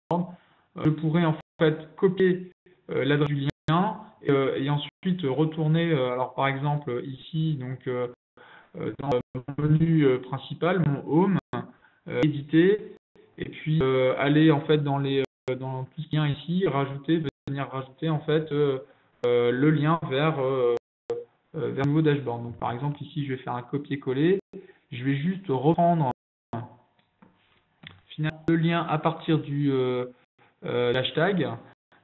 je pourrais en fait copier l'adresse du lien et ensuite retourner, alors par exemple ici, donc dans mon menu principal, mon home, éditer, et puis aller en fait dans tout ce qui est ici, venir rajouter en fait le lien vers le nouveau dashboard. Donc par exemple ici, je vais faire un copier-coller, je vais juste reprendre finalement le lien à partir du hashtag,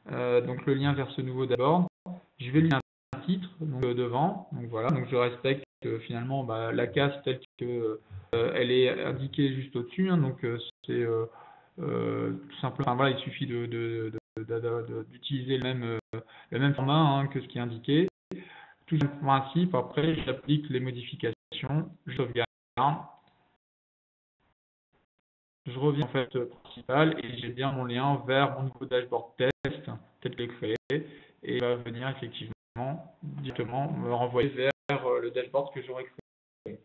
donc le lien vers ce nouveau dashboard. Je vais lui mettre un titre donc, devant. Donc voilà, donc je respecte finalement la case telle que elle est indiquée juste au-dessus. Donc c'est tout simplement, enfin, voilà, il suffit d'utiliser le même format que ce qui est indiqué. Tout le principe. Après, j'applique les modifications, je sauvegarde. Je reviens en fait au principal et j'ai bien mon lien vers mon nouveau dashboard test tel qu'il est créé et il va venir effectivement directement me renvoyer vers le dashboard que j'aurais créé.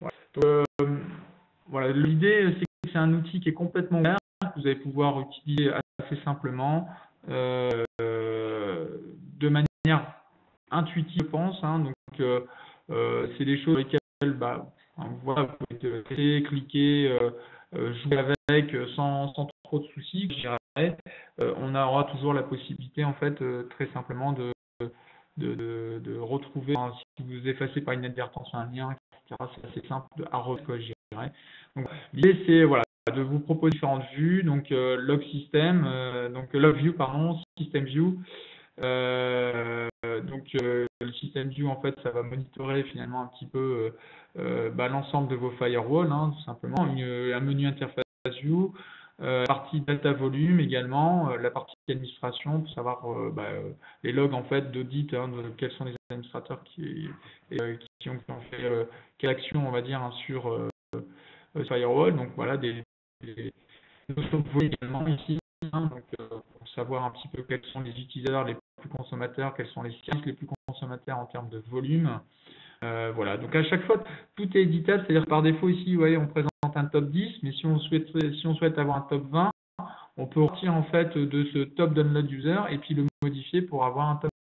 Voilà. Donc, voilà. L'idée, c'est que c'est un outil qui est complètement ouvert, que vous allez pouvoir utiliser assez simplement, de manière intuitive, je pense. Donc, c'est des choses sur lesquelles voilà, vous pouvez tester, cliquer, jouer avec sans trop de soucis, je dirais. On aura toujours la possibilité, en fait, très simplement de retrouver, si vous effacez par inadvertance un lien, etc. C'est assez simple à retrouver, je dirais. Donc, l'idée, c'est voilà, de vous proposer différentes vues, donc log system, donc log view, pardon, system view. Donc le system view en fait ça va monitorer finalement un petit peu l'ensemble de vos firewalls, tout simplement, un menu interface view, partie data volume également, la partie administration pour savoir les logs en fait d'audit, de quels sont les administrateurs qui ont fait quelle action on va dire sur firewall. Donc voilà des notions également ici. Donc, pour savoir un petit peu quels sont les utilisateurs les plus consommateurs, quels sont les services les plus consommateurs en termes de volume. Voilà, donc à chaque fois, tout est éditable, c'est-à-dire par défaut ici, vous voyez, on présente un top 10, mais si on souhaite avoir un top 20, on peut sortir en fait de ce top download user et puis le modifier pour avoir un top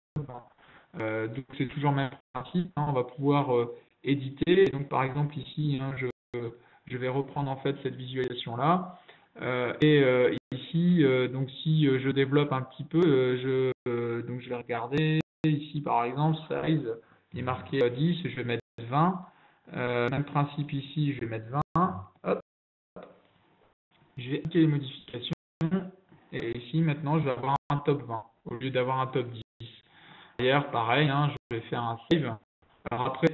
20. Donc c'est toujours le même principe, on va pouvoir éditer. Donc par exemple ici, je vais reprendre en fait cette visualisation-là. Ici, donc si je développe un petit peu, donc je vais regarder ici par exemple, size, il est marqué 10, je vais mettre 20. Même principe ici, je vais mettre 20. Hop. Je vais appliquer les modifications et ici maintenant je vais avoir un top 20 au lieu d'avoir un top 10. D'ailleurs, pareil, je vais faire un save. Alors après,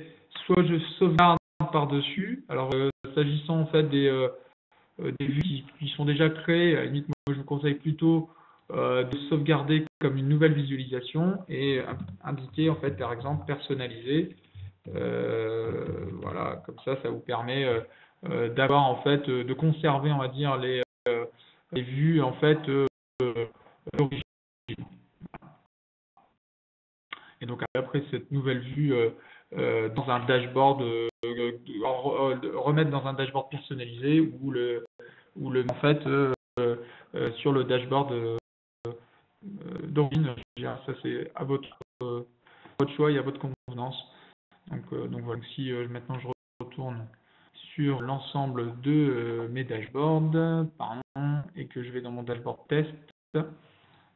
soit je sauvegarde par-dessus. Alors s'agissant en fait des vues qui sont déjà créées, à la limite, moi je vous conseille plutôt de sauvegarder comme une nouvelle visualisation et indiquer en fait par exemple personnaliser. Voilà, comme ça vous permet d'avoir en fait de conserver on va dire les vues en fait d'origine. Et donc après cette nouvelle vue dans un dashboard, remettre dans un dashboard personnalisé ou en fait sur le dashboard d'origine. Ça c'est à votre choix et à votre convenance. Donc voilà, si maintenant je retourne sur l'ensemble de mes dashboards, pardon, et que je vais dans mon dashboard test, je vais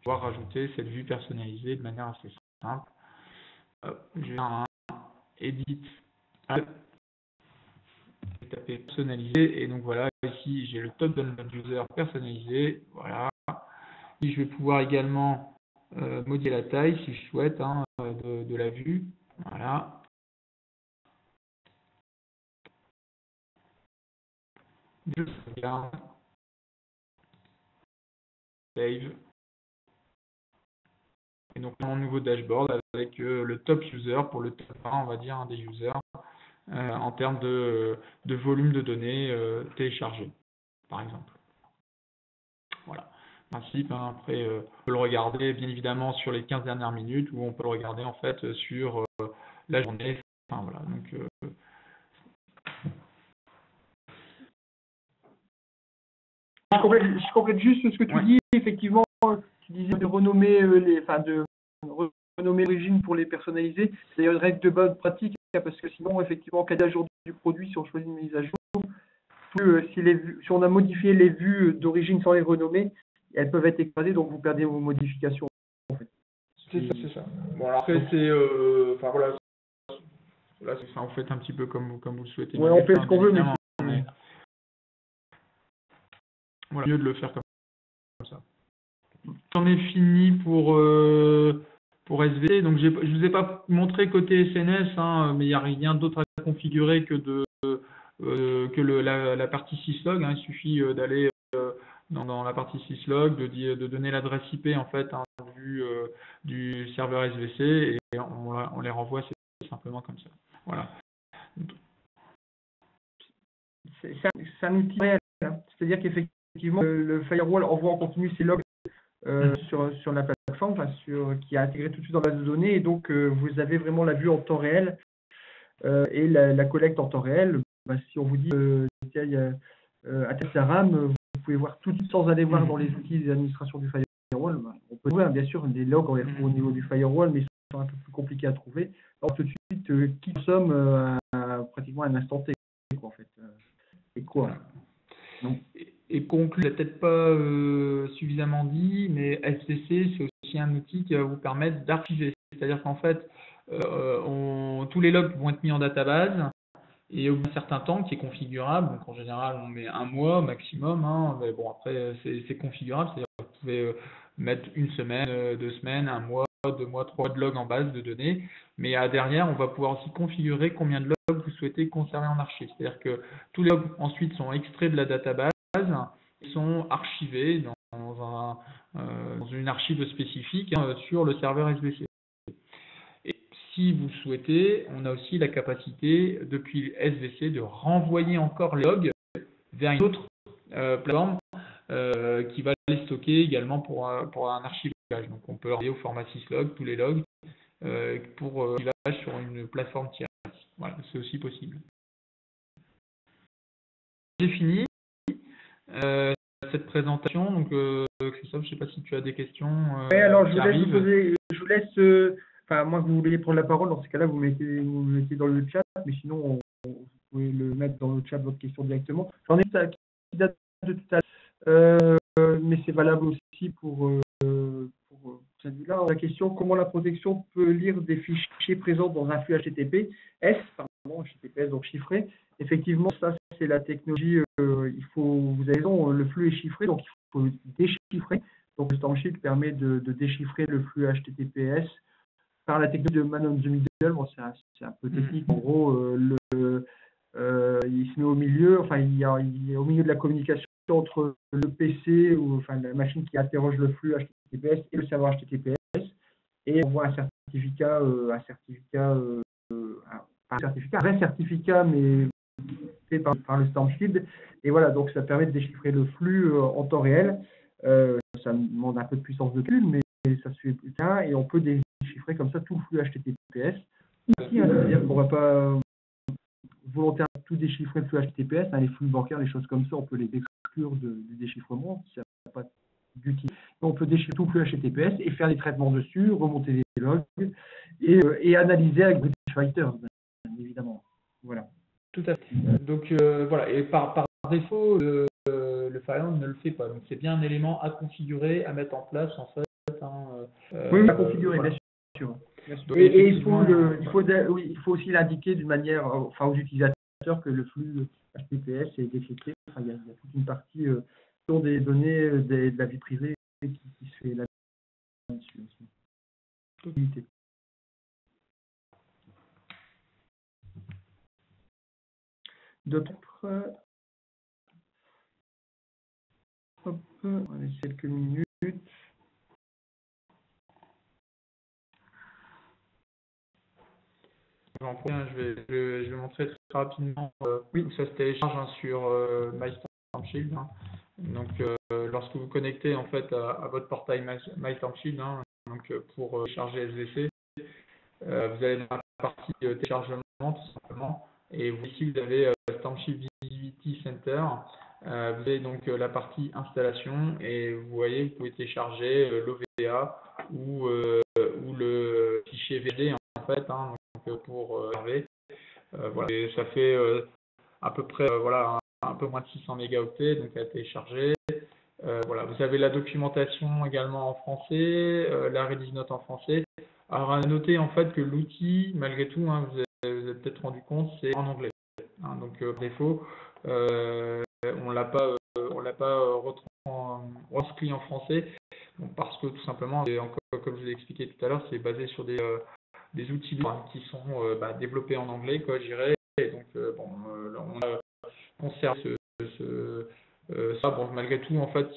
pouvoir rajouter cette vue personnalisée de manière assez simple. Je vais faire un edit, je vais taper personnalisé, et donc voilà, ici j'ai le top download user personnalisé, voilà. Et je vais pouvoir également modifier la taille si je souhaite de la vue, voilà. Je regarde, save, et donc mon nouveau dashboard avec le top user pour le top 1, on va dire, des users en termes de volume de données téléchargées, par exemple. Voilà. Principe, après, on peut le regarder bien évidemment sur les 15 dernières minutes, ou on peut le regarder en fait sur la journée. Enfin, voilà, donc Je complète juste ce que tu dis. Effectivement, tu disais de renommer renommer l'origine pour les personnaliser. C'est d'ailleurs une règle de bonne pratique, parce que sinon, effectivement, en cas d'ajout du produit, si on choisit une mise à jour, si on a modifié les vues d'origine sans les renommer, elles peuvent être écrasées, donc vous perdez vos modifications. En fait. C'est ça. Bon, alors après, c'est, enfin voilà, là, vous faites un petit peu comme vous le souhaitez. Ouais, on fait ce qu'on veut, mais voilà, mieux de le faire comme ça. J'en ai fini pour SVC. Donc, je ne vous ai pas montré côté SNS, mais il n'y a rien d'autre à configurer que la partie syslog. Il suffit d'aller dans la partie syslog, de donner l'adresse IP en fait du serveur SVC, et on les renvoie simplement comme ça. Voilà. C'est un outil réel. C'est-à-dire qu'effectivement, le firewall envoie en continu ses logs sur la plateforme, qui est intégré tout de suite dans la base de données, et donc vous avez vraiment la vue en temps réel et la collecte en temps réel. Si on vous dit tiens, il y a attaque la RAM, vous pouvez voir tout de suite sans aller voir dans les outils d'administration du firewall. On peut voir bien sûr des logs, on les retrouve au niveau du firewall, mais ils sont un peu plus compliqués à trouver. Alors tout de suite, qui consomme pratiquement à un instant T, quoi, en fait. Et quoi donc, et conclu, peut-être pas suffisamment dit, mais SVC, c'est aussi un outil qui va vous permettre d'archiver. C'est-à-dire qu'en fait, tous les logs vont être mis en database, et au bout d'un certain temps qui est configurable. Donc en général, on met un mois maximum. Mais bon, après, c'est configurable. C'est-à-dire que vous pouvez mettre une semaine, 2 semaines, 1 mois, 2 mois, 3 mois de logs en base de données. Mais derrière, on va pouvoir aussi configurer combien de logs vous souhaitez conserver en archive. C'est-à-dire que tous les logs ensuite sont extraits de la database et sont archivés dans une archive spécifique sur le serveur SVC. Et si vous souhaitez, on a aussi la capacité depuis SVC de renvoyer encore les logs vers une autre plateforme qui va les stocker également pour un archivage. Donc on peut renvoyer au format syslog tous les logs pour archivage sur une plateforme tierce. Voilà, c'est aussi possible. J'ai fini cette présentation. Donc Christophe, je ne sais pas si tu as des questions. Oui, alors je vous laisse. Enfin, moi, vous voulez prendre la parole, dans ce cas-là, vous mettez dans le chat, mais sinon, vous pouvez le mettre dans le chat, votre question directement. J'en ai une qui date de tout à l'heure, mais c'est valable aussi pour celui-là. La question, comment la protection peut lire des fichiers présents dans un flux HTTPS, donc chiffré. Effectivement, ça, c'est la technologie, vous avez raison, le flux est chiffré, donc il faut déchiffrer. Donc, le Stormshield permet de déchiffrer le flux HTTPS par la technique de Man on the Middle. Bon, c'est un peu technique. En gros, il se met au milieu, il est au milieu de la communication entre le PC ou la machine qui interroge le flux HTTPS et le serveur HTTPS, et on voit un vrai certificat, mais fait par le Stormshield. Et voilà, donc ça permet de déchiffrer le flux en temps réel. Ça demande un peu de puissance de calcul, mais ça se fait bien, et on peut déchiffrer comme ça tout le flux HTTPS. C'est-à-dire qu'on ne va pas volontairement tout déchiffrer le flux HTTPS, les flux bancaires, les choses comme ça, on peut les exclure du déchiffrement si ça n'a pas d'utilité. On peut déchiffrer tout le flux HTTPS et faire des traitements dessus, remonter des logs et analyser avec Bridge Fighter, bien évidemment. Voilà. Tout à fait. Donc voilà, et par défaut, le firewall ne le fait pas. Donc c'est bien un élément à configurer, à mettre en place en fait. Hein, Oui, à configurer, voilà. bien sûr. Donc, Et effectivement, il faut aussi l'indiquer d'une manière, enfin aux utilisateurs que le flux HTTPS est décrypté. Enfin, il y a toute une partie sur des données de la vie privée qui se fait là-dessus aussi. D'autres, hop, on va laisser quelques minutes. je vais montrer très rapidement Oui. où ça se télécharge hein, sur MyStormShield. Hein. Donc, lorsque vous connectez en fait à votre portail MyStormShield, hein, donc pour charger SVC, vous allez dans la partie téléchargement tout simplement, et ici vous avez StormShield Visibility Center. Vous avez donc la partie installation et vous voyez, vous pouvez télécharger l'OVA ou le fichier VD en fait, hein, donc, pour observer. Voilà. Et ça fait à peu près voilà, un peu moins de 600 mégaoctets donc à télécharger. Voilà. Vous avez la documentation également en français, la release note en français. Alors à noter en fait que l'outil, malgré tout, hein, vous avez peut-être rendu compte, c'est en anglais. Hein, donc par défaut, on l'a pas retranscrit en français, donc, parce que tout simplement, et encore, comme je vous ai expliqué tout à l'heure, c'est basé sur des outils qui sont développés en anglais, quoi, je dirais. Et donc on a conservé ça. Bon, malgré tout, en fait,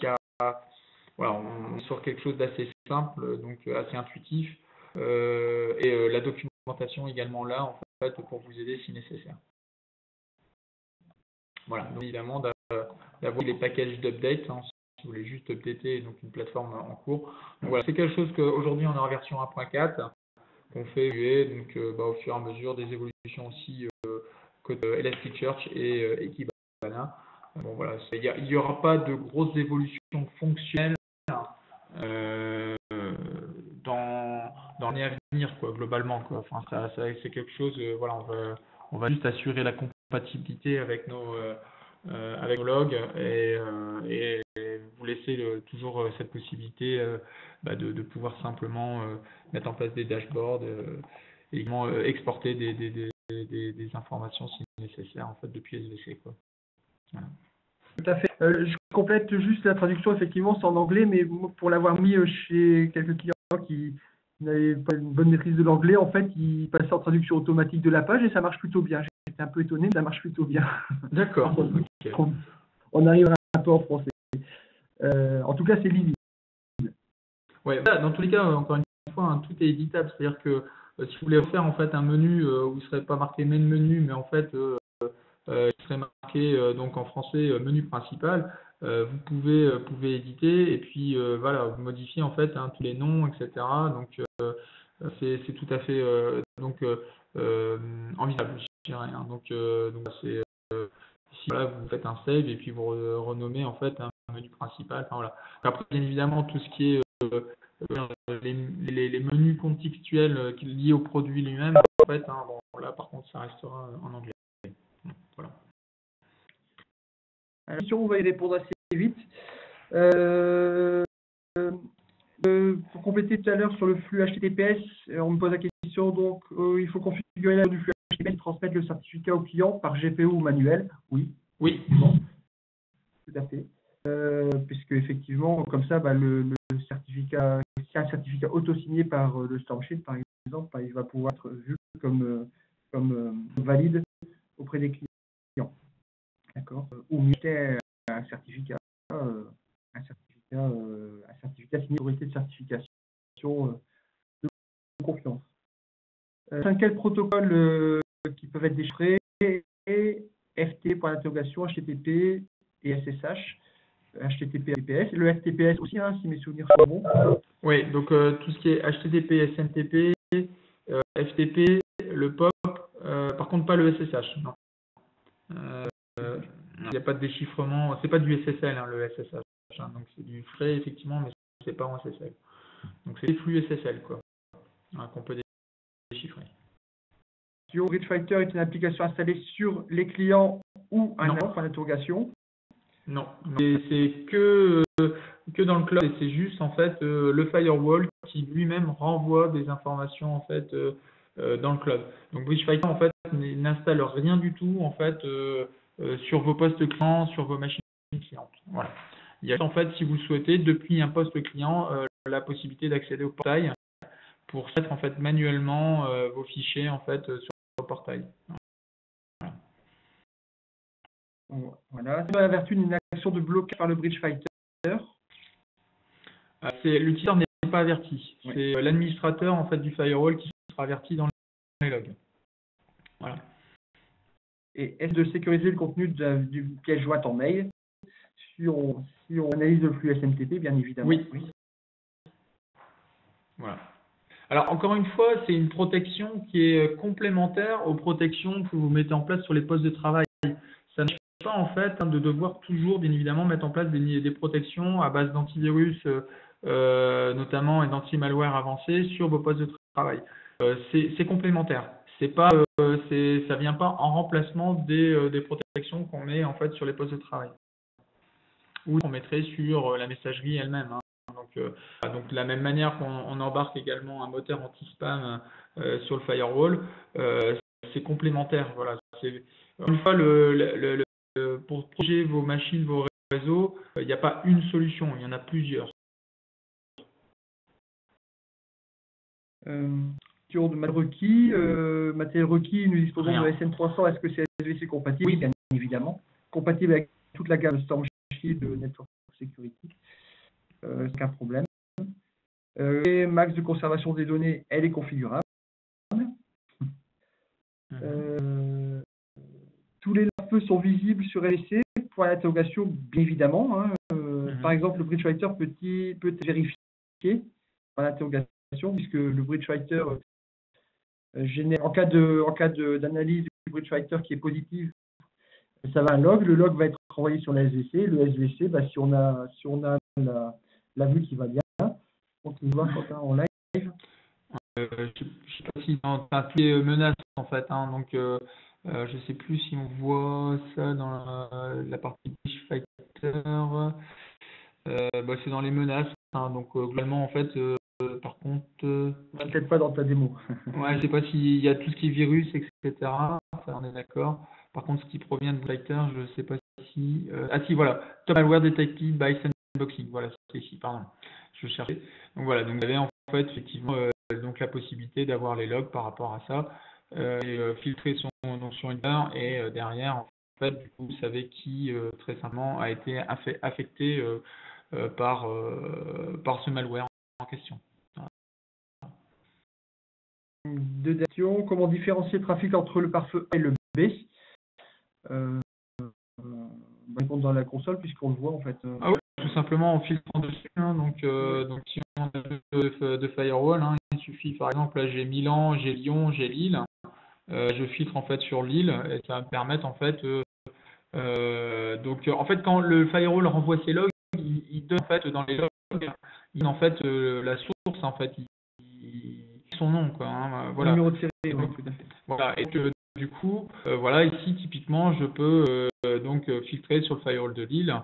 voilà, on est sur quelque chose d'assez simple, donc assez intuitif, et la documentation également là, en fait, pour vous aider si nécessaire. Voilà, donc évidemment d'avoir les packages d'update, hein, si vous voulez juste updater donc une plateforme en cours. Donc voilà, c'est quelque chose qu'aujourd'hui on est en version 1.4, qu'on fait évoluer donc au fur et à mesure des évolutions aussi côté Elasticsearch et Kibana. Bon voilà, il n'y aura pas de grosses évolutions fonctionnelles dans les à venir quoi, globalement quoi. Enfin ça c'est quelque chose voilà, on va juste assurer la compatibilité avec nos logs et vous laisser toujours cette possibilité de pouvoir simplement mettre en place des dashboards et également exporter des informations si nécessaire en fait depuis SVC quoi. Voilà. Tout à fait. Je complète juste la traduction, effectivement, c'est en anglais, mais pour l'avoir mis chez quelques clients qui n'avaient pas une bonne maîtrise de l'anglais, en fait, ils passaient en traduction automatique de la page et ça marche plutôt bien. J'étais un peu étonné, mais ça marche plutôt bien. D'accord. Okay. On arrivera un peu en français. En tout cas, c'est lisible. Ouais, dans tous les cas, encore une fois, hein, tout est éditable. C'est-à-dire que si vous voulez refaire en fait un menu où il ne serait pas marqué main menu, mais en fait il serait marqué donc en français menu principal, vous pouvez éditer et puis voilà, vous modifiez en fait hein, tous les noms, etc. Donc c'est tout à fait envisageable, je dirais. Hein. Donc c'est ici voilà, vous faites un save et puis vous renommez en fait un menu principal. Enfin, voilà. Après, bien évidemment, tout ce qui est les menus contextuels liés au produit lui-même, en fait, hein, bon, là par contre, ça restera en anglais. Voilà. On va y répondre assez vite. Pour compléter tout à l'heure sur le flux HTTPS, on me pose la question, donc il faut configurer du flux HTTPS et transmettre le certificat au client par GPO ou manuel. Oui. Oui. Bon. Tout à fait. Puisque effectivement, comme ça, le certificat, si un certificat auto-signé par le StormShield, par exemple, il va pouvoir être vu comme valide auprès des clients. D'accord. Ou mieux un certificat signé autorité de certification de confiance. Quels protocoles qui peuvent être déchiffrés? FT pour l'interrogation, HTTP et SSH. HTTP, HTTPS. Le FTPS aussi, hein, si mes souvenirs sont bons. Oui, donc tout ce qui est HTTP, SMTP, FTP, le POP, par contre pas le SSH, non. Il n'y a pas de déchiffrement, c'est pas du SSL hein, le SSH, hein, donc c'est du frais effectivement, mais c'est pas en SSL. Donc c'est des flux SSL quoi, hein, qu'on peut déchiffrer. BridgeFighter est une application installée sur les clients ou un point d'interrogation. Non, c'est que dans le cloud et c'est juste en fait le firewall qui lui-même renvoie des informations en fait dans le cloud. Donc BridgeFighter en fait n'installe rien du tout en fait sur vos postes clients, sur vos machines clientes. Voilà. Il y a en fait, si vous le souhaitez, depuis un poste client, la possibilité d'accéder au portail pour mettre en fait manuellement vos fichiers en fait sur le portail. Voilà. C'est la vertu d'une action de blocage par le BridgeFighter. L'utilisateur n'est pas averti. Oui. C'est l'administrateur en fait du firewall qui sera averti dans les logs. Voilà. Et est-ce de sécuriser le contenu du piège jointe en mail si on analyse le flux SMTP, bien évidemment. Oui. Voilà. Alors encore une fois, c'est une protection qui est complémentaire aux protections que vous mettez en place sur les postes de travail. Ça ne fait pas en fait de devoir toujours, bien évidemment, mettre en place des protections à base d'antivirus, notamment et d'anti-malware avancé sur vos postes de travail. C'est complémentaire. C'est pas, ça vient pas en remplacement des protections qu'on met en fait sur les postes de travail ou qu'on mettrait sur la messagerie elle-même. Hein. Donc de la même manière qu'on embarque également un moteur anti-spam sur le firewall, c'est complémentaire. Voilà. Une fois pour protéger vos machines, vos réseaux, il n'y a pas une solution, il y en a plusieurs. Question de matériel requis, nous disposons de SN300, est-ce que c'est SVC compatible? Oui, bien évidemment. Compatible avec toute la gamme Storm Shield de Network Security. C'est un problème. Et max de conservation des données, elle est configurable. Tous les feux sont visibles sur LSC, point d'interrogation, bien évidemment. Hein. Par exemple, le BridgeFighter peut être vérifié par l'interrogation, puisque le BridgeFighter génère, en cas d'analyse du BridgeFighter qui est positive, ça va un log. Le log va être renvoyé sur la SVC. Le SVC, si on a la vue qui va bien, on peut voir quand en live. Je ne sais pas si on a fait menace en fait, hein, donc je ne sais plus si on voit ça dans la partie BridgeFighter. C'est dans les menaces, hein, donc globalement en fait, par contre. Peut-être pas dans ta démo. Ouais, je ne sais pas s'il y a tout ce qui est virus, etc. Ça, on est d'accord. Par contre, ce qui provient de BridgeFighter, je ne sais pas si. Si, voilà. Top malware detected by sandboxing. Voilà, c'est ici, pardon. Je cherchais. Donc voilà, donc vous avez en fait effectivement donc la possibilité d'avoir les logs par rapport à ça et filtrer sur une heure et derrière en fait du coup vous savez qui très simplement a été affecté par ce malware en question. Voilà. Deux questions. Comment différencier le trafic entre le pare-feu A et le B? Répondre dans la console puisqu'on le voit en fait. Ah oui, tout simplement en filtrant dessus. Hein, donc si on a de firewall, hein, il suffit par exemple là j'ai Milan, j'ai Lyon, j'ai Lille. Je filtre en fait sur Lille et ça va me permettre en fait en fait quand le firewall renvoie ses logs, il donne en fait dans les logs, il donne en fait la source en fait, son nom quoi. Hein, voilà. Le numéro de série. Donc, voilà et que du coup voilà ici typiquement je peux donc filtrer sur le firewall de Lille.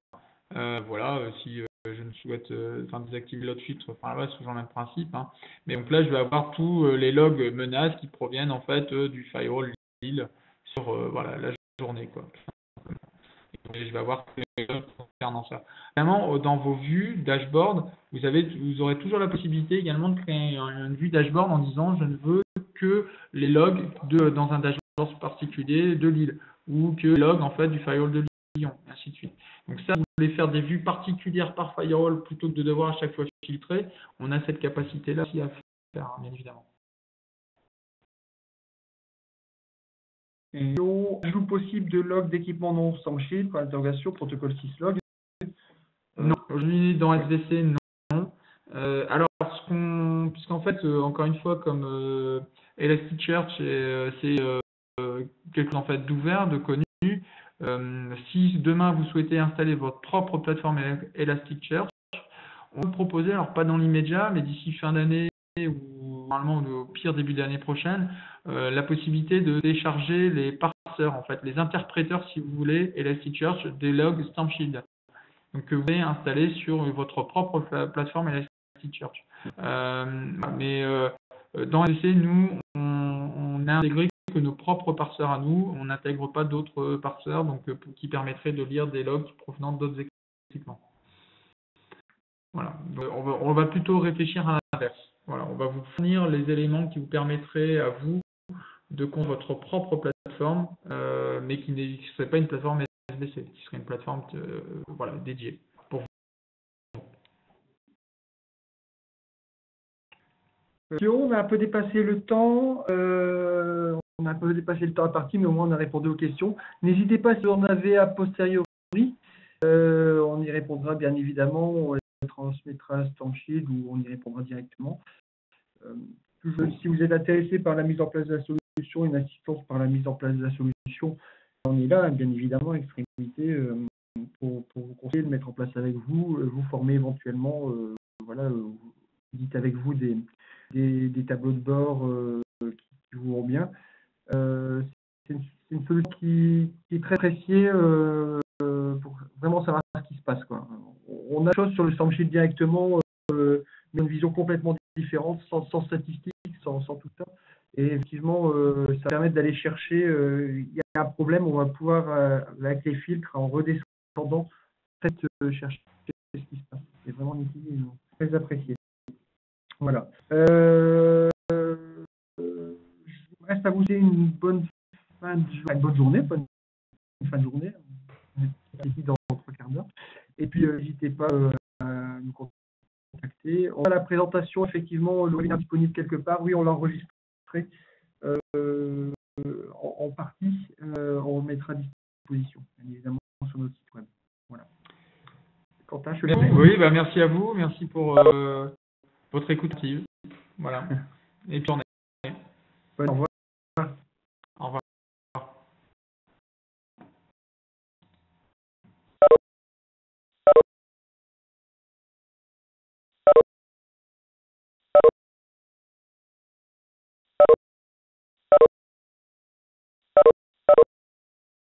Si je ne souhaite désactiver l'autre filtre, c'est toujours le même principe. Hein. Mais donc là, je vais avoir tous les logs menaces qui proviennent en fait du firewall Lille sur la journée, quoi. Et donc, je vais avoir tous les logs concernant ça. Vraiment, dans vos vues dashboard, vous aurez toujours la possibilité également de créer une vue dashboard en disant je ne veux que les logs dans un dashboard particulier de Lille ou que les logs en fait du firewall de Lyon, ainsi de suite. Donc ça, vous voulez faire des vues particulières par firewall plutôt que de devoir à chaque fois filtrer, on a cette capacité-là aussi à faire, hein, bien évidemment. Ajout possible de log d'équipement non Storm Shield, point d'interrogation, protocole 6 log. Non, aujourd'hui dans SVC, non. Alors, puisqu'en fait, encore une fois, comme Elasticsearch, c'est quelque chose en fait d'ouvert, de connu. Si demain vous souhaitez installer votre propre plateforme Elasticsearch, on peut proposer, alors pas dans l'immédiat, mais d'ici fin d'année ou normalement au pire début d'année prochaine, la possibilité de télécharger les parseurs, en fait, les interpréteurs, si vous voulez, Elasticsearch des logs StampShield. Donc, que vous pouvez installer sur votre propre plateforme Elasticsearch. Mais dans LC, nous, on a intégré que nos propres parseurs à nous, on n'intègre pas d'autres parseurs donc, qui permettraient de lire des logs provenant d'autres équipements. Voilà. Donc, on va plutôt réfléchir à l'inverse. Voilà. On va vous fournir les éléments qui vous permettraient à vous de construire votre propre plateforme, mais qui ne serait pas une plateforme SBC, qui serait une plateforme voilà, dédiée pour vous. On a un peu dépassé le temps. On a un peu dépassé le temps à partie, mais au moins on a répondu aux questions. N'hésitez pas si vous en avez a posteriori. On y répondra bien évidemment. On les transmettra à StampShield ou on y répondra directement. Si vous êtes intéressé par la mise en place de la solution, une assistance par la mise en place de la solution, on est là, bien évidemment, Extremité, pour vous conseiller de mettre en place avec vous, vous former éventuellement, voilà, vous dites avec vous des tableaux de bord qui vous vont bien. C'est une solution qui est très appréciée pour vraiment savoir ce qui se passe, quoi. On a des choses sur le StampShield directement, mais une vision complètement différente, sans statistiques, sans tout ça. Et effectivement, ça permet d'aller chercher, il y a un problème, on va pouvoir, avec les filtres, en redescendant, chercher ce qui se passe. C'est vraiment une outil très apprécié. Voilà. Il reste à vous souhaiter une bonne journée, bonne fin de journée. On est ici dans 3 quarts d'heure. Et puis, n'hésitez pas à nous contacter. On a la présentation, effectivement, le webinaire disponible quelque part. Oui, on l'a enregistré en partie. On mettra à disposition, bien évidemment, sur notre site web. Voilà. Quentin, je Oui, merci à vous. Merci pour votre écoute active. Voilà. Et puis, au revoir.